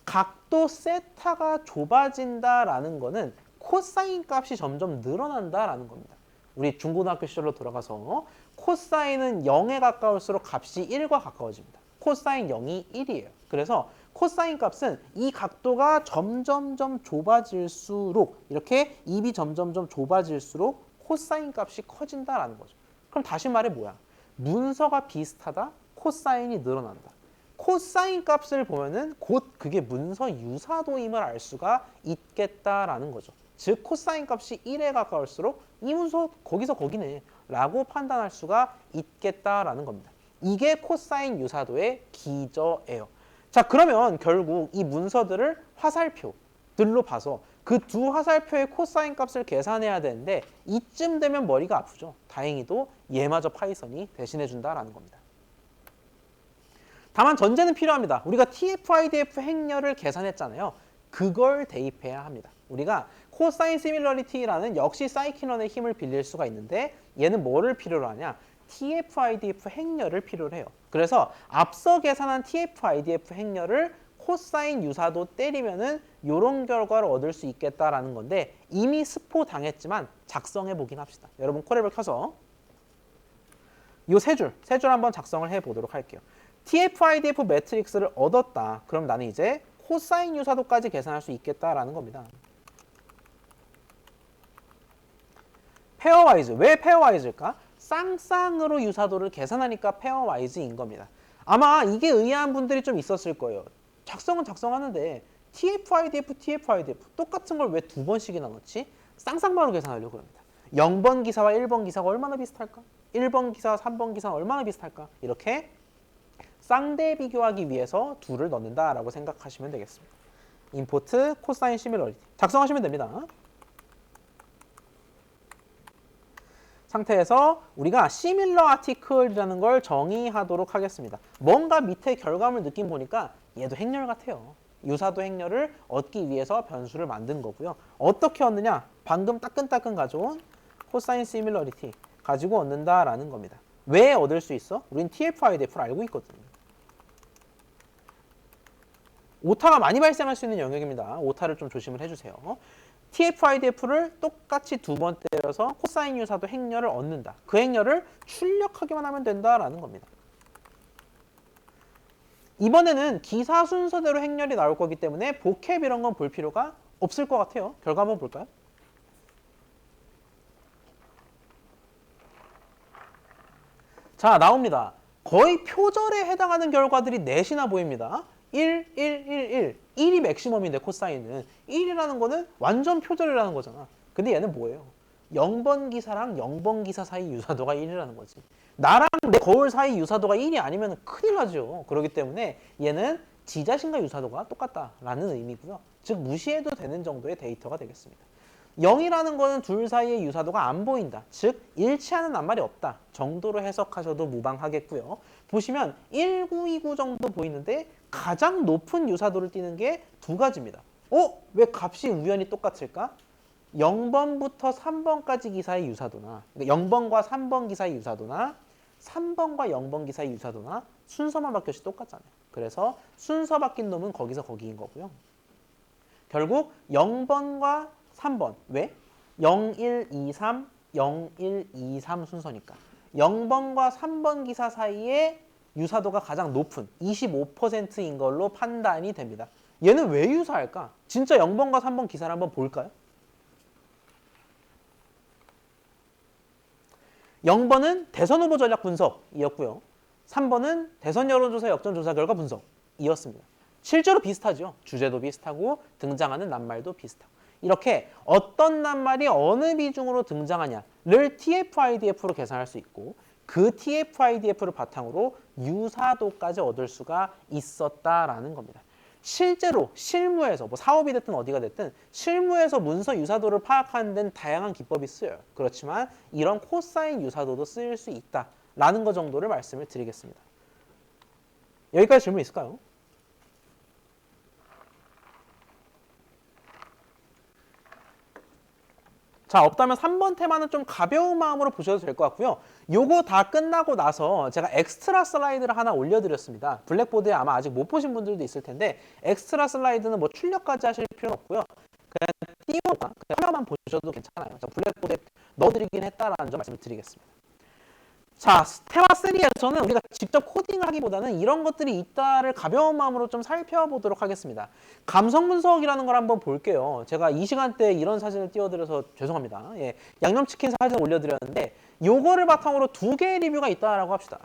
각도 세타가 좁아진다라는 거는 코사인 값이 점점 늘어난다라는 겁니다. 우리 중고등학교 시절로 돌아가서 코사인은 0에 가까울수록 값이 1과 가까워집니다. 코사인 0이 1이에요. 그래서 코사인 값은 이 각도가 점점점 좁아질수록 이렇게 입이 점점점 좁아질수록 코사인 값이 커진다라는 거죠. 그럼 다시 말해 뭐야? 문서가 비슷하다, 코사인이 늘어난다. 코사인 값을 보면은 곧 그게 문서 유사도임을 알 수가 있겠다라는 거죠. 즉 코사인 값이 1에 가까울수록 이 문서 거기서 거기네 라고 판단할 수가 있겠다라는 겁니다. 이게 코사인 유사도의 기저예요. 자, 그러면 결국 이 문서들을 화살표들로 봐서 그 두 화살표의 코사인 값을 계산해야 되는데 이쯤 되면 머리가 아프죠. 다행히도 얘마저 파이썬이 대신해 준다라는 겁니다. 다만 전제는 필요합니다. 우리가 TF-IDF 행렬을 계산했잖아요. 그걸 대입해야 합니다. 우리가 코사인 시밀러리티라는 역시 사이킨원의 힘을 빌릴 수가 있는데 얘는 뭐를 필요로 하냐? TF-IDF 행렬을 필요로 해요. 그래서 앞서 계산한 TF-IDF 행렬을 코사인 유사도 때리면은 이런 결과를 얻을 수 있겠다라는 건데 이미 스포 당했지만 작성해 보긴 합시다. 여러분 코랩을 켜서 이 세 줄 한번 작성을 해 보도록 할게요. TF-IDF 매트릭스를 얻었다. 그럼 나는 이제 코사인 유사도까지 계산할 수 있겠다라는 겁니다. 페어와이즈. 왜 페어와이즈일까? 쌍쌍으로 유사도를 계산하니까 페어와이즈인 겁니다. 아마 이게 의아한 분들이 좀 있었을 거예요. 작성은 작성하는데 TF-IDF 똑같은 걸 왜 두 번씩이나 넣지? 쌍쌍바로 계산하려고 합니다. 0번 기사와 1번 기사가 얼마나 비슷할까? 1번 기사와 3번 기사가 얼마나 비슷할까? 이렇게 쌍대 비교하기 위해서 둘을 넣는다라고 생각하시면 되겠습니다. 임포트 코사인 시밀러리티 작성하시면 됩니다. 상태에서 우리가 시밀러 아티클이라는 걸 정의하도록 하겠습니다. 뭔가 밑에 결과물 느낌 보니까 얘도 행렬 같아요. 유사도 행렬을 얻기 위해서 변수를 만든 거고요. 어떻게 얻느냐? 방금 따끈따끈 가져온 코사인 시밀러리티 가지고 얻는다라는 겁니다. 왜 얻을 수 있어? 우린 TF-IDF를 알고 있거든요. 오타가 많이 발생할 수 있는 영역입니다. 오타를 좀 조심을 해주세요. TF-IDF를 똑같이 두 번 때려서 코사인 유사도 행렬을 얻는다. 그 행렬을 출력하기만 하면 된다라는 겁니다. 이번에는 기사 순서대로 행렬이 나올 거기 때문에 복합 이런 건 볼 필요가 없을 것 같아요. 결과 한번 볼까요? 자, 나옵니다. 거의 표절에 해당하는 결과들이 넷이나 보입니다. 1, 1, 1, 1. 1이 맥시멈인데 코사인은 1이라는 거는 완전 표절이라는 거잖아. 근데 얘는 뭐예요? 0번 기사랑 0번 기사 사이 유사도가 1이라는 거지. 나랑 내 거울 사이 유사도가 1이 아니면 큰일 나죠. 그렇기 때문에 얘는 지 자신과 유사도가 똑같다라는 의미고요. 즉 무시해도 되는 정도의 데이터가 되겠습니다. 0이라는 거는 둘 사이의 유사도가 안 보인다. 즉 일치하는 낱말이 없다 정도로 해석하셔도 무방하겠고요. 보시면 1929 정도 보이는데 가장 높은 유사도를 띠는 게 두 가지입니다. 왜 값이 우연히 똑같을까? 0번부터 3번까지 기사의 유사도나 그러니까 0번과 3번 기사의 유사도나 3번과 0번 기사의 유사도나 순서만 바뀌었이 똑같잖아요. 그래서 순서 바뀐 놈은 거기서 거기인 거고요. 결국 0번과 3번. 왜? 0, 1, 2, 3, 0, 1, 2, 3 순서니까. 0번과 3번 기사 사이에 유사도가 가장 높은 25%인 걸로 판단이 됩니다. 얘는 왜 유사할까? 진짜 0번과 3번 기사를 한번 볼까요? 0번은 대선 후보 전략 분석이었고요. 3번은 대선 여론조사 역전조사 결과 분석이었습니다. 실제로 비슷하죠. 주제도 비슷하고 등장하는 낱말도 비슷하고. 이렇게 어떤 낱말이 어느 비중으로 등장하냐를 TF-IDF로 계산할 수 있고 그 TF-IDF를 바탕으로 유사도까지 얻을 수가 있었다라는 겁니다. 실제로 실무에서 뭐 사업이 됐든 어디가 됐든 실무에서 문서 유사도를 파악하는 데는 다양한 기법이 쓰여요. 그렇지만 이런 코사인 유사도도 쓰일 수 있다라는 것 정도를 말씀을 드리겠습니다. 여기까지 질문 있을까요? 자, 없다면 3번 테마는 좀 가벼운 마음으로 보셔도 될 것 같고요. 요거 다 끝나고 나서 제가 엑스트라 슬라이드를 하나 올려드렸습니다. 블랙보드에 아마 아직 못 보신 분들도 있을 텐데 엑스트라 슬라이드는 뭐 출력까지 하실 필요는 없고요. 그냥 띄워나 그냥 하나만 보셔도 괜찮아요. 블랙보드에 넣어드리긴 했다라는 점 말씀을 드리겠습니다. 자, 테마 3에서는 우리가 직접 코딩을 하기보다는 이런 것들이 있다를 가벼운 마음으로 좀 살펴보도록 하겠습니다. 감성 분석이라는 걸 한번 볼게요. 제가 이 시간대에 이런 사진을 띄워드려서 죄송합니다. 예, 양념치킨 사진 올려드렸는데 요거를 바탕으로 두 개의 리뷰가 있다라고 합시다.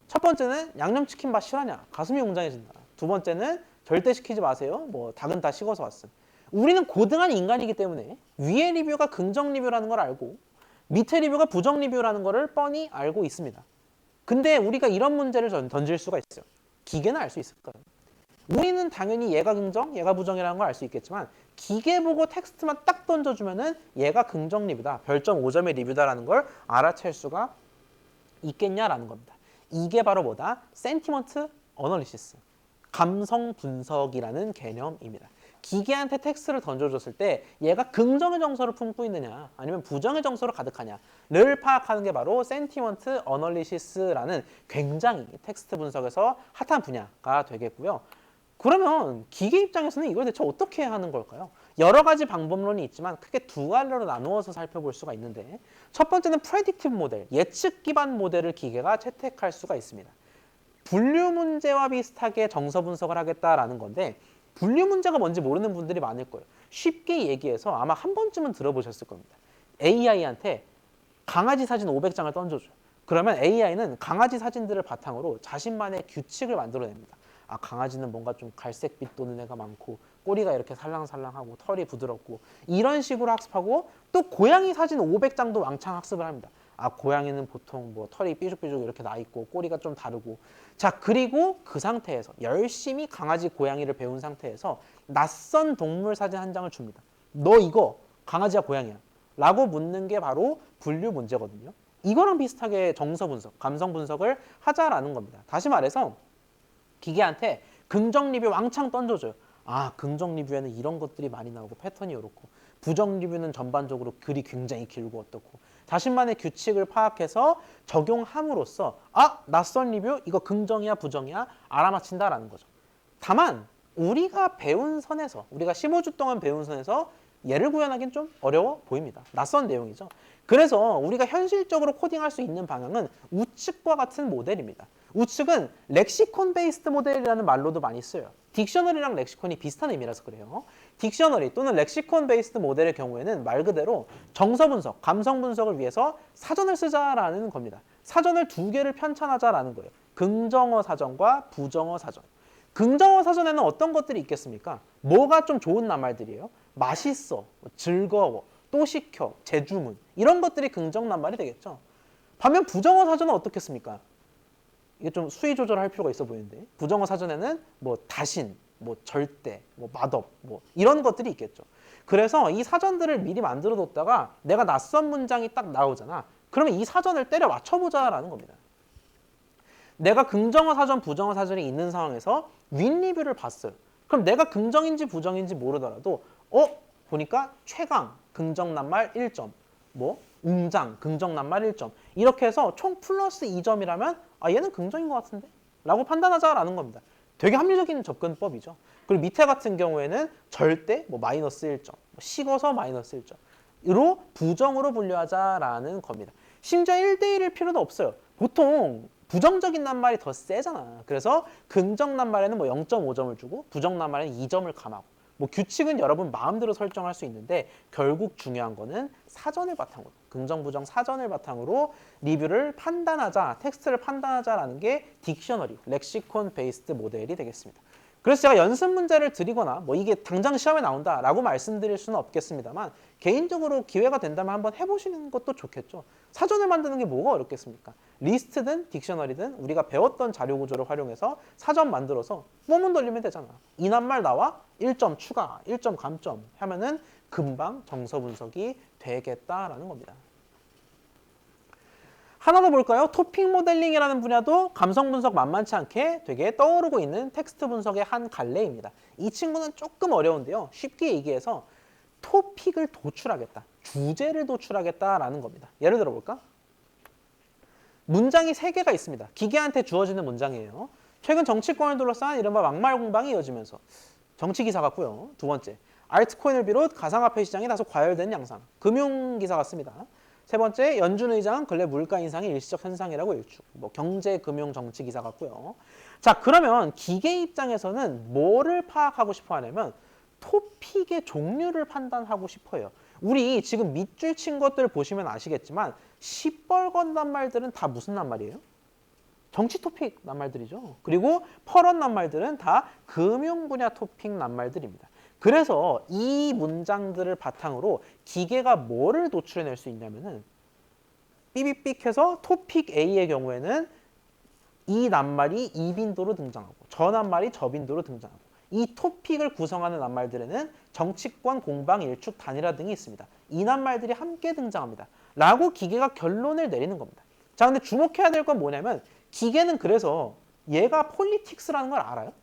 첫 번째는 양념치킨 맛 실하냐? 가슴이 웅장해진다. 두 번째는 절대 시키지 마세요. 뭐 닭은 다 식어서 왔음. 우리는 고등한 인간이기 때문에 위의 리뷰가 긍정 리뷰라는 걸 알고 밑에 리뷰가 부정 리뷰라는 거를 뻔히 알고 있습니다. 근데 우리가 이런 문제를 던질 수가 있어요. 기계는 알 수 있을까요? 우리는 당연히 얘가 긍정, 얘가 부정이라는 걸 알 수 있겠지만 기계 보고 텍스트만 딱 던져주면은 얘가 긍정 리뷰다, 별점 5점의 리뷰다라는 걸 알아챌 수가 있겠냐라는 겁니다. 이게 바로 뭐다? 센티먼트 어널리시스, 감성 분석이라는 개념입니다. 기계한테 텍스트를 던져줬을 때 얘가 긍정의 정서를 품고 있느냐 아니면 부정의 정서로 가득하냐를 파악하는 게 바로 센티먼트 어널리시스라는 굉장히 텍스트 분석에서 핫한 분야가 되겠고요. 그러면 기계 입장에서는 이걸 대체 어떻게 하는 걸까요? 여러 가지 방법론이 있지만 크게 두 갈래로 나누어서 살펴볼 수가 있는데, 첫 번째는 프레딕티브 모델, 예측 기반 모델을 기계가 채택할 수가 있습니다. 분류 문제와 비슷하게 정서 분석을 하겠다라는 건데, 분류 문제가 뭔지 모르는 분들이 많을 거예요. 쉽게 얘기해서 아마 한 번쯤은 들어보셨을 겁니다. AI한테 강아지 사진 500장을 던져줘요. 그러면 AI는 강아지 사진들을 바탕으로 자신만의 규칙을 만들어냅니다. 아, 강아지는 뭔가 좀 갈색빛 도는 애가 많고 꼬리가 이렇게 살랑살랑하고 털이 부드럽고 이런 식으로 학습하고, 또 고양이 사진 500장도 왕창 학습을 합니다. 아, 고양이는 보통 뭐 털이 삐죽삐죽 이렇게 나 있고 꼬리가 좀 다르고. 자, 그리고 그 상태에서 열심히 강아지 고양이를 배운 상태에서 낯선 동물 사진 한 장을 줍니다. 너 이거 강아지야 고양이야? 라고 묻는 게 바로 분류 문제거든요. 이거랑 비슷하게 정서 분석, 감성 분석을 하자라는 겁니다. 다시 말해서 기계한테 긍정 리뷰 왕창 던져줘요. 아, 긍정 리뷰에는 이런 것들이 많이 나오고 패턴이 이렇고, 부정 리뷰는 전반적으로 글이 굉장히 길고 어떻고, 자신만의 규칙을 파악해서 적용함으로써 아, 낯선 리뷰 이거 긍정이야 부정이야 알아맞힌다라는 거죠. 다만 우리가 배운 선에서, 우리가 15주 동안 배운 선에서 얘를 구현하기는 좀 어려워 보입니다. 낯선 내용이죠. 그래서 우리가 현실적으로 코딩할 수 있는 방향은 우측과 같은 모델입니다. 우측은 렉시콘 베이스드 모델이라는 말로도 많이 써요. 딕셔너리랑 렉시콘이 비슷한 의미라서 그래요. 딕셔너리 또는 렉시콘 베이스드 모델의 경우에는 말 그대로 정서 분석, 감성 분석을 위해서 사전을 쓰자라는 겁니다. 사전을 두 개를 편찬하자라는 거예요. 긍정어 사전과 부정어 사전. 긍정어 사전에는 어떤 것들이 있겠습니까? 뭐가 좀 좋은 낱말들이에요? 맛있어, 즐거워, 또 시켜, 재주문, 이런 것들이 긍정 낱말이 되겠죠. 반면 부정어 사전은 어떻겠습니까? 이게 좀 수위 조절할 필요가 있어 보이는데, 부정어 사전에는 뭐 다신, 뭐 절대, 뭐 맛없, 뭐 이런 것들이 있겠죠. 그래서 이 사전들을 미리 만들어 뒀다가 내가 낯선 문장이 딱 나오잖아. 그러면 이 사전을 때려 맞춰보자라는 겁니다. 내가 긍정어 사전, 부정어 사전이 있는 상황에서 윗리뷰를 봤어요. 그럼 내가 긍정인지 부정인지 모르더라도 보니까 최강 긍정 낱말 1점, 뭐 웅장 긍정 낱말 1점, 이렇게 해서 총 플러스 2점이라면 아, 얘는 긍정인 것 같은데? 라고 판단하자라는 겁니다. 되게 합리적인 접근법이죠. 그리고 밑에 같은 경우에는 절대 뭐 마이너스 1점, 식어서 마이너스 1점으로 부정으로 분류하자라는 겁니다. 심지어 1대1일 필요도 없어요. 보통 부정적인 낱말이 더 세잖아. 그래서 긍정 낱말에는 뭐 0.5점을 주고 부정 낱말에는 2점을 감하고, 뭐 규칙은 여러분 마음대로 설정할 수 있는데 결국 중요한 거는 사전을 바탕으로, 긍정 부정 사전을 바탕으로 리뷰를 판단하자, 텍스트를 판단하자라는 게 딕셔너리, 렉시콘 베이스드 모델이 되겠습니다. 그래서 제가 연습 문제를 드리거나 뭐 이게 당장 시험에 나온다라고 말씀드릴 수는 없겠습니다만, 개인적으로 기회가 된다면 한번 해보시는 것도 좋겠죠. 사전을 만드는 게 뭐가 어렵겠습니까? 리스트든 딕셔너리든 우리가 배웠던 자료 구조를 활용해서 사전 만들어서 뽀문 돌리면 되잖아. 이 낱말 나와 1점 추가, 1점 감점 하면은 금방 정서 분석이 되겠다라는 겁니다. 하나 더 볼까요? 토픽 모델링이라는 분야도 감성 분석 만만치 않게 되게 떠오르고 있는 텍스트 분석의 한 갈래입니다. 이 친구는 조금 어려운데요. 쉽게 얘기해서 토픽을 도출하겠다, 주제를 도출하겠다라는 겁니다. 예를 들어 볼까? 문장이 3개가 있습니다. 기계한테 주어지는 문장이에요. 최근 정치권을 둘러싼 이른바 막말 공방이 이어지면서, 정치 기사 같고요. 두 번째, 알트코인을 비롯 가상화폐 시장이 다소 과열된 양상, 금융 기사 같습니다. 세 번째, 연준 의장 근래 물가 인상이 일시적 현상이라고 일축, 뭐 경제, 금융, 정치 기사 같고요. 자, 그러면 기계 입장에서는 뭐를 파악하고 싶어 하냐면 토픽의 종류를 판단하고 싶어요. 우리 지금 밑줄 친 것들 보시면 아시겠지만 시뻘건 낱말들은 다 무슨 낱말이에요? 정치 토픽 낱말들이죠. 그리고 펄런 낱말들은 다 금융 분야 토픽 낱말들입니다. 그래서 이 문장들을 바탕으로 기계가 뭐를 도출해낼 수 있냐면은 삐빅빅해서 토픽 A의 경우에는 이 낱말이 이 빈도로 등장하고 저 낱말이 저 빈도로 등장하고 이 토픽을 구성하는 낱말들에는 정치권, 공방, 일축, 단일화 등이 있습니다. 이 낱말들이 함께 등장합니다. 라고 기계가 결론을 내리는 겁니다. 자, 근데 주목해야 될 건 뭐냐면 기계는 그래서 얘가 폴리틱스라는 걸 알아요?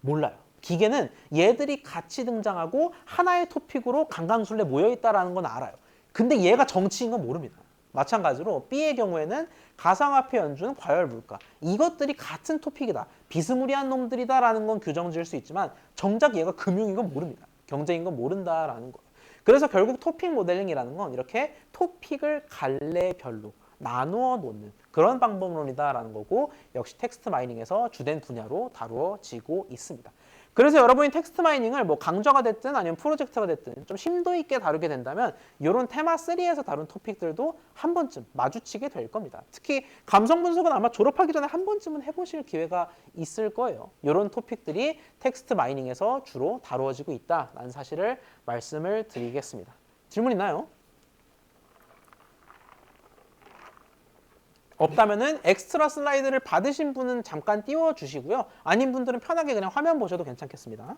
몰라요. 기계는 얘들이 같이 등장하고 하나의 토픽으로 강강술래 모여있다는 건 알아요. 근데 얘가 정치인 건 모릅니다. 마찬가지로 B의 경우에는 가상화폐 연준, 과열물가 이것들이 같은 토픽이다. 비스무리한 놈들이다라는 건 규정 지을 수 있지만 정작 얘가 금융인 건 모릅니다. 경제인 건 모른다라는 거예요. 그래서 결국 토픽 모델링이라는 건 이렇게 토픽을 갈래별로 나누어 놓는 그런 방법론이다라는 거고 역시 텍스트 마이닝에서 주된 분야로 다루어지고 있습니다. 그래서 여러분이 텍스트 마이닝을 뭐 강좌가 됐든 아니면 프로젝트가 됐든 좀 심도 있게 다루게 된다면 이런 테마 3에서 다룬 토픽들도 한 번쯤 마주치게 될 겁니다. 특히 감성 분석은 아마 졸업하기 전에 한 번쯤은 해보실 기회가 있을 거예요. 이런 토픽들이 텍스트 마이닝에서 주로 다루어지고 있다라는 사실을 말씀을 드리겠습니다. 질문 있나요? 없다면은 엑스트라 슬라이드를 받으신 분은 잠깐 띄워주시고요. 아닌 분들은 편하게 그냥 화면 보셔도 괜찮겠습니다.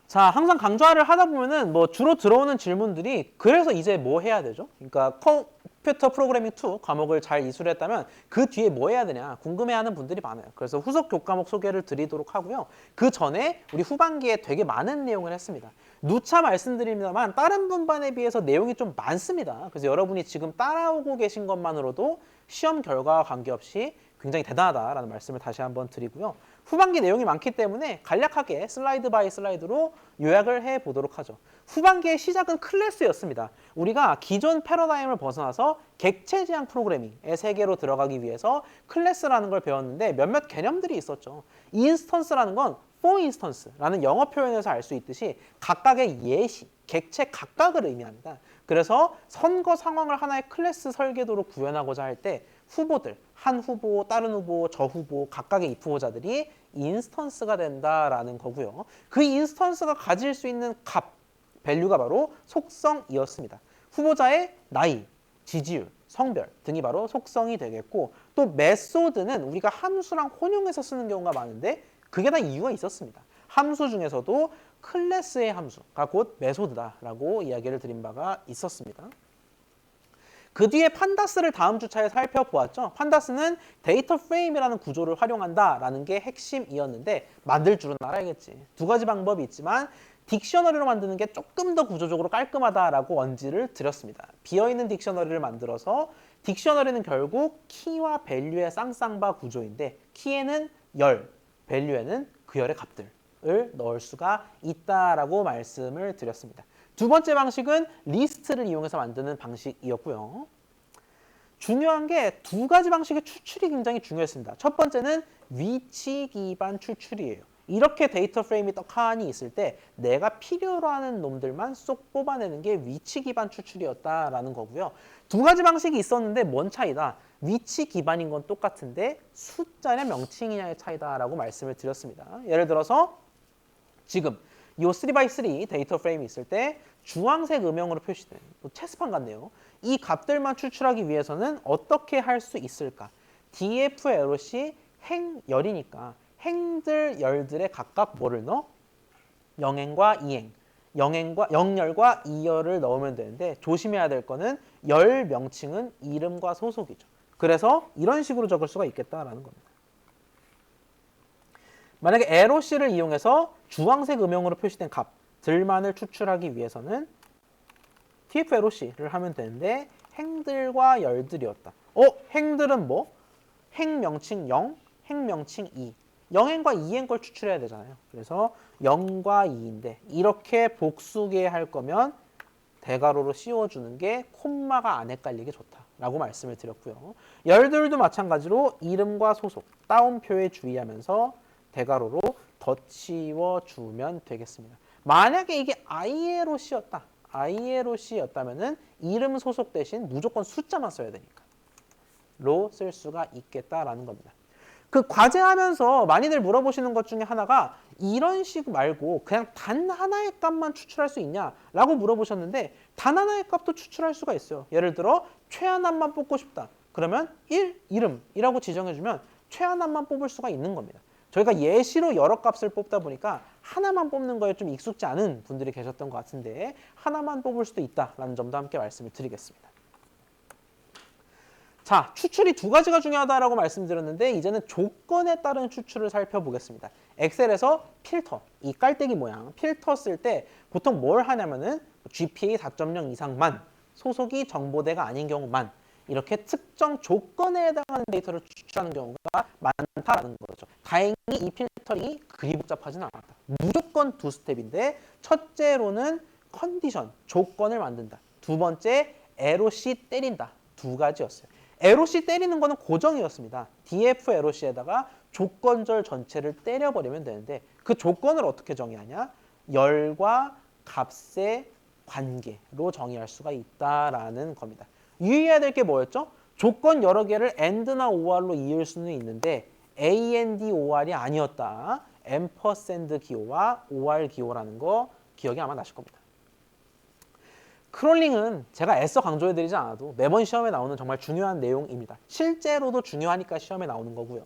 자, 항상 강좌를 하다 보면은 뭐 주로 들어오는 질문들이 그래서 이제 뭐 해야 되죠? 그러니까 컴퓨터 프로그래밍 2 과목을 잘 이수했다면 그 뒤에 뭐 해야 되냐 궁금해하는 분들이 많아요. 그래서 후속 교과목 소개를 드리도록 하고요. 그 전에 우리 후반기에 되게 많은 내용을 했습니다. 누차 말씀드립니다만 다른 분반에 비해서 내용이 좀 많습니다. 그래서 여러분이 지금 따라오고 계신 것만으로도 시험 결과와 관계없이 굉장히 대단하다라는 말씀을 다시 한번 드리고요. 후반기 내용이 많기 때문에 간략하게 슬라이드 바이 슬라이드로 요약을 해보도록 하죠. 후반기의 시작은 클래스였습니다. 우리가 기존 패러다임을 벗어나서 객체 지향 프로그래밍의 세계로 들어가기 위해서 클래스라는 걸 배웠는데 몇몇 개념들이 있었죠. 인스턴스라는 건 for instance라는 영어 표현에서 알 수 있듯이 각각의 예시, 객체 각각을 의미합니다. 그래서 선거 상황을 하나의 클래스 설계도로 구현하고자 할 때 후보들, 한 후보, 다른 후보, 저 후보, 각각의 입 후보자들이 인스턴스가 된다라는 거고요. 그 인스턴스가 가질 수 있는 값, 밸류가 바로 속성이었습니다. 후보자의 나이, 지지율, 성별 등이 바로 속성이 되겠고 또 메소드는 우리가 함수랑 혼용해서 쓰는 경우가 많은데 그게 다 이유가 있었습니다. 함수 중에서도 클래스의 함수가 곧 메소드다라고 이야기를 드린 바가 있었습니다. 그 뒤에 판다스를 다음 주차에 살펴보았죠. 판다스는 데이터 프레임이라는 구조를 활용한다라는 게 핵심이었는데 만들 줄은 알아야겠지. 두 가지 방법이 있지만 딕셔너리로 만드는 게 조금 더 구조적으로 깔끔하다라고 언지를 드렸습니다. 비어있는 딕셔너리를 만들어서 딕셔너리는 결국 키와 밸류의 쌍쌍바 구조인데 키에는 열, 밸류에는 그 열의 값들을 넣을 수가 있다라고 말씀을 드렸습니다. 두 번째 방식은 리스트를 이용해서 만드는 방식이었고요. 중요한 게 두 가지 방식의 추출이 굉장히 중요했습니다. 첫 번째는 위치 기반 추출이에요. 이렇게 데이터 프레임이 떡하니 있을 때 내가 필요로 하는 놈들만 쏙 뽑아내는 게 위치 기반 추출이었다라는 거고요. 두 가지 방식이 있었는데 뭔 차이다? 위치 기반인 건 똑같은데 숫자냐 명칭이냐의 차이다라고 말씀을 드렸습니다. 예를 들어서 지금 이 3x3 데이터 프레임이 있을 때 주황색 음영으로 표시된 체스판 같네요. 이 값들만 추출하기 위해서는 어떻게 할 수 있을까? df-LOC 행열이니까 행들 열들에 각각 뭐를 넣어? 영행과 이행, 영열과 이열을 넣으면 되는데 조심해야 될 거는 열 명칭은 이름과 소속이죠. 그래서 이런 식으로 적을 수가 있겠다라는 겁니다. 만약에 LOC를 이용해서 주황색 음영으로 표시된 값들만을 추출하기 위해서는 TF-LOC를 하면 되는데 행들과 열들이었다. 행들은 뭐? 행명칭 0, 행명칭 2. 영행과 이행 걸 추출해야 되잖아요. 그래서 0과 2인데 이렇게 복수계 할 거면 대괄호로 씌워주는 게 콤마가 안 헷갈리게 좋다. 라고 말씀을 드렸고요. 열들도 마찬가지로 이름과 소속, 따옴표에 주의하면서 대괄호로 덧치워주면 되겠습니다. 만약에 이게 ILOC였다면은 이름 소속 대신 무조건 숫자만 써야 되니까 로 쓸 수가 있겠다라는 겁니다. 그 과제하면서 많이들 물어보시는 것 중에 하나가 이런 식 말고 그냥 단 하나의 값만 추출할 수 있냐라고 물어보셨는데 단 하나의 값도 추출할 수가 있어요. 예를 들어 최하남만 뽑고 싶다. 그러면 1 이름이라고 지정해주면 최하남만 뽑을 수가 있는 겁니다. 저희가 예시로 여러 값을 뽑다 보니까 하나만 뽑는 거에 좀 익숙지 않은 분들이 계셨던 것 같은데 하나만 뽑을 수도 있다라는 점도 함께 말씀을 드리겠습니다. 자, 추출이 두 가지가 중요하다라고 말씀드렸는데 이제는 조건에 따른 추출을 살펴보겠습니다. 엑셀에서 필터, 이 깔때기 모양 필터 쓸 때 보통 뭘 하냐면은 GPA 4.0 이상만, 소속이 정보대가 아닌 경우만 이렇게 특정 조건에 해당하는 데이터를 추출하는 경우가 많다라는 거죠. 다행히 이 필터링이 그리 복잡하지는 않았다. 무조건 두 스텝인데 첫째로는 컨디션, 조건을 만든다. 두 번째, LOC 때린다. 두 가지였어요. LOC 때리는 거는 고정이었습니다. df LOC에다가 조건절 전체를 때려버리면 되는데 그 조건을 어떻게 정의하냐? 열과 값의 관계로 정의할 수가 있다라는 겁니다. 유의해야 될 게 뭐였죠? 조건 여러 개를 and나 or로 이을 수는 있는데 and or이 아니었다. ampersand 기호와 or 기호라는 거 기억이 아마 나실 겁니다. 크롤링은 제가 애써 강조해드리지 않아도 매번 시험에 나오는 정말 중요한 내용입니다. 실제로도 중요하니까 시험에 나오는 거고요.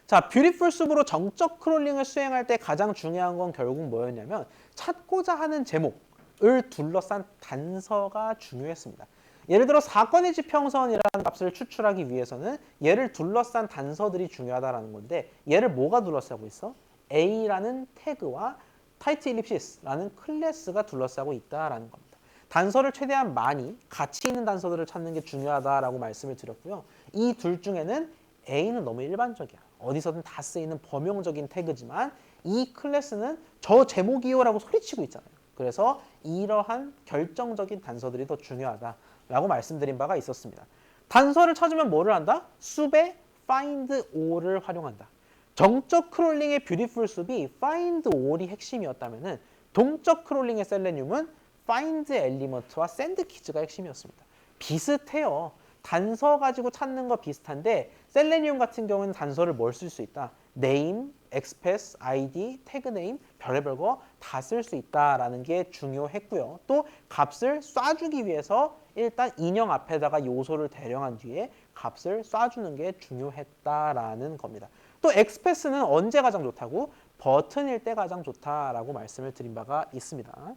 자, 뷰티풀 숲으로 정적 크롤링을 수행할 때 가장 중요한 건 결국 뭐였냐면 찾고자 하는 제목을 둘러싼 단서가 중요했습니다. 예를 들어 사건의 지평선이라는 값을 추출하기 위해서는 얘를 둘러싼 단서들이 중요하다는 건데 얘를 뭐가 둘러싸고 있어? A라는 태그와 타이트 일립시스라는 클래스가 둘러싸고 있다는 겁니다. 단서를 최대한 많이 가치 있는 단서들을 찾는 게 중요하다라고 말씀을 드렸고요. 이 둘 중에는 A는 너무 일반적이야. 어디서든 다 쓰이는 범용적인 태그지만 이 클래스는 저 제목이요라고 소리치고 있잖아요. 그래서 이러한 결정적인 단서들이 더 중요하다라고 말씀드린 바가 있었습니다. 단서를 찾으면 뭐를 한다? 숲에 find all을 활용한다. 정적 크롤링의 뷰티풀 숲이 find all이 핵심이었다면 동적 크롤링의 셀레늄은 find element와 send keys가 핵심이었습니다. 비슷해요. 단서 가지고 찾는 거 비슷한데 셀레늄 같은 경우는 단서를 뭘 쓸 수 있다? name, express, id, tag name, 별의별 거 다 쓸 수 있다라는 게 중요했고요. 또 값을 쏴주기 위해서 일단 인형 앞에다가 요소를 대령한 뒤에 값을 쏴주는 게 중요했다라는 겁니다. 또 express는 언제 가장 좋다고? 버튼일 때 가장 좋다라고 말씀을 드린 바가 있습니다.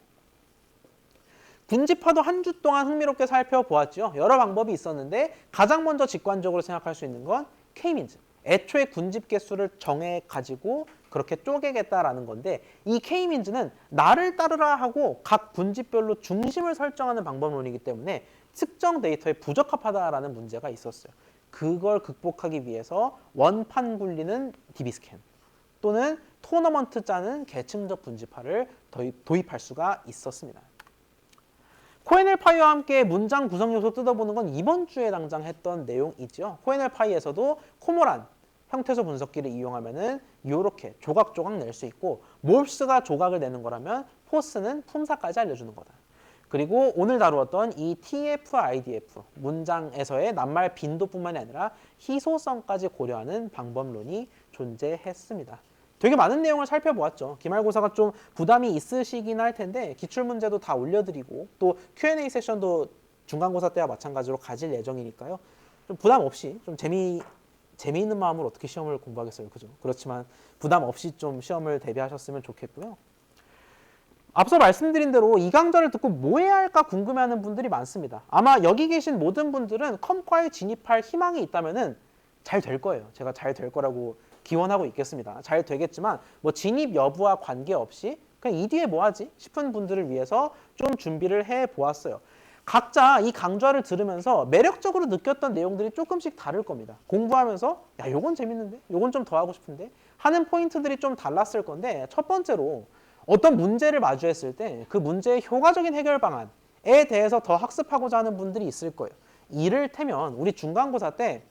군집화도 한 주 동안 흥미롭게 살펴보았죠. 여러 방법이 있었는데 가장 먼저 직관적으로 생각할 수 있는 건 K-민즈. 애초에 군집 개수를 정해가지고 그렇게 쪼개겠다라는 건데 이 K-민즈는 나를 따르라 하고 각 군집별로 중심을 설정하는 방법론이기 때문에 특정 데이터에 부적합하다라는 문제가 있었어요. 그걸 극복하기 위해서 원판 굴리는 DB스캔 또는 토너먼트 짜는 계층적 군집화를 도입할 수가 있었습니다. 코엔엘파이와 함께 문장 구성 요소 뜯어보는 건 이번 주에 당장 했던 내용이죠. 코엔엘파이에서도 코모란 형태소 분석기를 이용하면은 이렇게 조각조각 낼 수 있고 몰스가 조각을 내는 거라면 포스는 품사까지 알려주는 거다. 그리고 오늘 다루었던 이 TF, IDF 문장에서의 낱말 빈도뿐만이 아니라 희소성까지 고려하는 방법론이 존재했습니다. 되게 많은 내용을 살펴보았죠. 기말고사가 좀 부담이 있으시긴 할 텐데 기출문제도 다 올려드리고 또 Q&A 세션도 중간고사 때와 마찬가지로 가질 예정이니까요. 좀 부담 없이 좀 재미있는 마음으로 어떻게 시험을 공부하겠어요. 그죠? 그렇지만 부담 없이 좀 시험을 대비하셨으면 좋겠고요. 앞서 말씀드린 대로 이 강좌를 듣고 뭐 해야 할까 궁금해하는 분들이 많습니다. 아마 여기 계신 모든 분들은 컴과에 진입할 희망이 있다면은 잘 될 거예요. 제가 잘 될 거라고 기원하고 있겠습니다. 잘 되겠지만 뭐 진입 여부와 관계없이 그냥 이 뒤에 뭐 하지 싶은 분들을 위해서 좀 준비를 해보았어요. 각자 이 강좌를 들으면서 매력적으로 느꼈던 내용들이 조금씩 다를 겁니다. 공부하면서 야 요건 재밌는데 요건 좀 더 하고 싶은데 하는 포인트들이 좀 달랐을 건데 첫 번째로 어떤 문제를 마주했을 때 그 문제의 효과적인 해결 방안에 대해서 더 학습하고자 하는 분들이 있을 거예요. 이를테면 우리 중간고사 때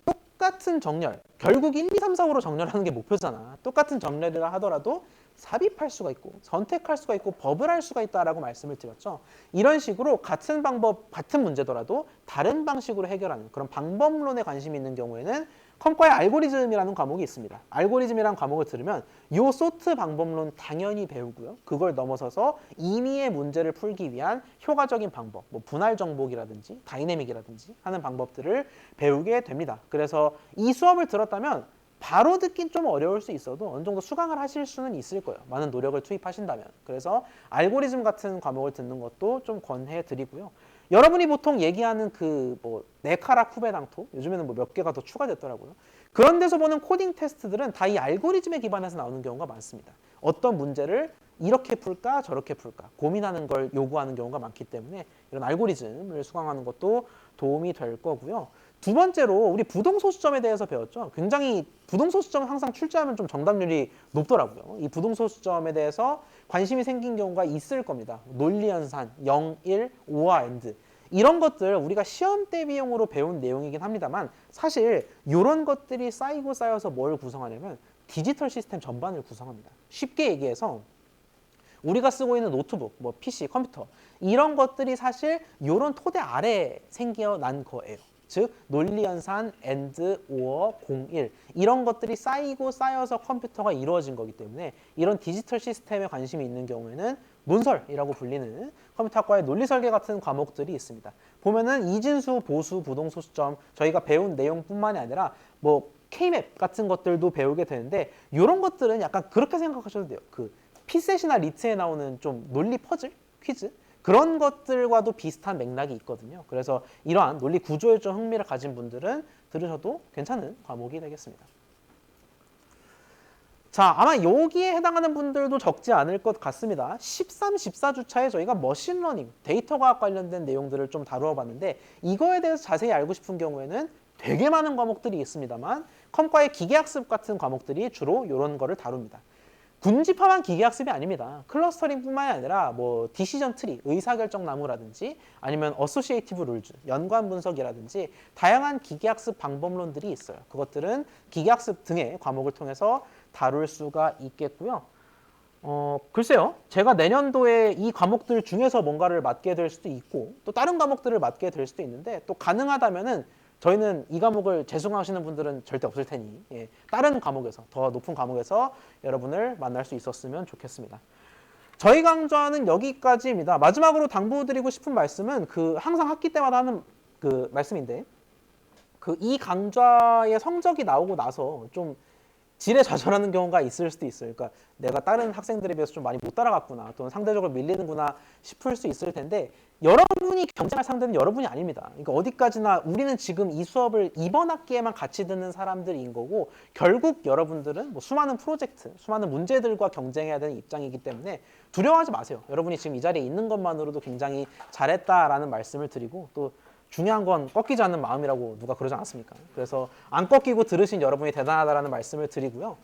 똑같은 정렬, 결국 1, 2, 3, 4, 5로 정렬하는 게 목표잖아. 똑같은 정렬이라 하더라도 삽입할 수가 있고 선택할 수가 있고 법을 할 수가 있다라고 말씀을 드렸죠. 이런 식으로 같은 방법, 같은 문제더라도 다른 방식으로 해결하는 그런 방법론에 관심이 있는 경우에는 컴과의 알고리즘이라는 과목이 있습니다. 알고리즘이라는 과목을 들으면 요 소트 방법론 당연히 배우고요. 그걸 넘어서서 임의의 문제를 풀기 위한 효과적인 방법, 뭐 분할 정복이라든지 다이내믹이라든지 하는 방법들을 배우게 됩니다. 그래서 이 수업을 들었다면 바로 듣긴 좀 어려울 수 있어도 어느 정도 수강을 하실 수는 있을 거예요. 많은 노력을 투입하신다면. 그래서 알고리즘 같은 과목을 듣는 것도 좀 권해 드리고요. 여러분이 보통 얘기하는 그 뭐 네카락 후배당토, 요즘에는 뭐 몇 개가 더 추가됐더라고요. 그런 데서 보는 코딩 테스트들은 다 이 알고리즘에 기반해서 나오는 경우가 많습니다. 어떤 문제를 이렇게 풀까 저렇게 풀까 고민하는 걸 요구하는 경우가 많기 때문에 이런 알고리즘을 수강하는 것도 도움이 될 거고요. 두 번째로 우리 부동소수점에 대해서 배웠죠. 굉장히 부동소수점은 항상 출제하면 좀 정답률이 높더라고요. 이 부동소수점에 대해서 관심이 생긴 경우가 있을 겁니다. 논리연산, 0, 1, 5와 AND 이런 것들 우리가 시험 대비용으로 배운 내용이긴 합니다만 사실 이런 것들이 쌓이고 쌓여서 뭘 구성하냐면 디지털 시스템 전반을 구성합니다. 쉽게 얘기해서 우리가 쓰고 있는 노트북, 뭐 PC, 컴퓨터 이런 것들이 사실 이런 토대 아래에 생겨난 거예요. 즉 논리연산, AND, OR, 0, 1 이런 것들이 쌓이고 쌓여서 컴퓨터가 이루어진 거기 때문에 이런 디지털 시스템에 관심이 있는 경우에는 논설이라고 불리는 컴퓨터학과의 논리설계 같은 과목들이 있습니다. 보면은 이진수, 보수, 부동소수점 저희가 배운 내용뿐만이 아니라 뭐 K맵 같은 것들도 배우게 되는데 이런 것들은 약간 그렇게 생각하셔도 돼요. 그 피셋이나 리트에 나오는 좀 논리 퍼즐, 퀴즈 그런 것들과도 비슷한 맥락이 있거든요. 그래서 이러한 논리 구조에 좀 흥미를 가진 분들은 들으셔도 괜찮은 과목이 되겠습니다. 자, 아마 여기에 해당하는 분들도 적지 않을 것 같습니다. 13, 14주차에 저희가 머신러닝, 데이터 과학 관련된 내용들을 좀 다루어 봤는데 이거에 대해서 자세히 알고 싶은 경우에는 되게 많은 과목들이 있습니다만 컴과의 기계학습 같은 과목들이 주로 이런 거를 다룹니다. 군집합한 기계학습이 아닙니다. 클러스터링뿐만이 아니라 뭐 디시전 트리, 의사결정 나무라든지 아니면 어소시에이티브 룰즈, 연관 분석이라든지 다양한 기계학습 방법론들이 있어요. 그것들은 기계학습 등의 과목을 통해서 다룰 수가 있겠고요. 글쎄요. 제가 내년도에 이 과목들 중에서 뭔가를 맡게 될 수도 있고 또 다른 과목들을 맡게 될 수도 있는데 또 가능하다면은 저희는 이 과목을 재수강하시는 분들은 절대 없을 테니 다른 과목에서 더 높은 과목에서 여러분을 만날 수 있었으면 좋겠습니다. 저희 강좌는 여기까지입니다. 마지막으로 당부드리고 싶은 말씀은 그 항상 학기 때마다 하는 그 말씀인데 그 이 강좌의 성적이 나오고 나서 좀 지레좌절하는 경우가 있을 수도 있어요. 그러니까 내가 다른 학생들에 비해서 좀 많이 못 따라갔구나 또는 상대적으로 밀리는구나 싶을 수 있을 텐데 여러분이 경쟁할 상대는 여러분이 아닙니다. 그러니까 어디까지나 우리는 지금 이 수업을 이번 학기에만 같이 듣는 사람들인 거고 결국 여러분들은 뭐 수많은 프로젝트, 수많은 문제들과 경쟁해야 되는 입장이기 때문에 두려워하지 마세요. 여러분이 지금 이 자리에 있는 것만으로도 굉장히 잘했다라는 말씀을 드리고 또 중요한 건 꺾이지 않는 마음이라고 누가 그러지 않았습니까? 그래서 안 꺾이고 들으신 여러분이 대단하다라는 말씀을 드리고요.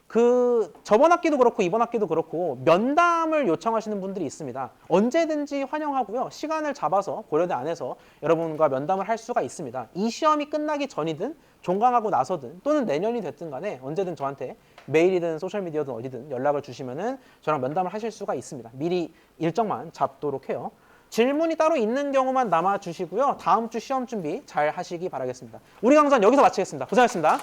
그 저번 학기도 그렇고 이번 학기도 그렇고 면담을 요청하시는 분들이 있습니다. 언제든지 환영하고요. 시간을 잡아서 고려대 안에서 여러분과 면담을 할 수가 있습니다. 이 시험이 끝나기 전이든 종강하고 나서든 또는 내년이 됐든 간에 언제든 저한테 메일이든 소셜미디어든 어디든 연락을 주시면은 저랑 면담을 하실 수가 있습니다. 미리 일정만 잡도록 해요. 질문이 따로 있는 경우만 남아주시고요. 다음 주 시험 준비 잘 하시기 바라겠습니다. 우리 강좌는 여기서 마치겠습니다. 고생하셨습니다.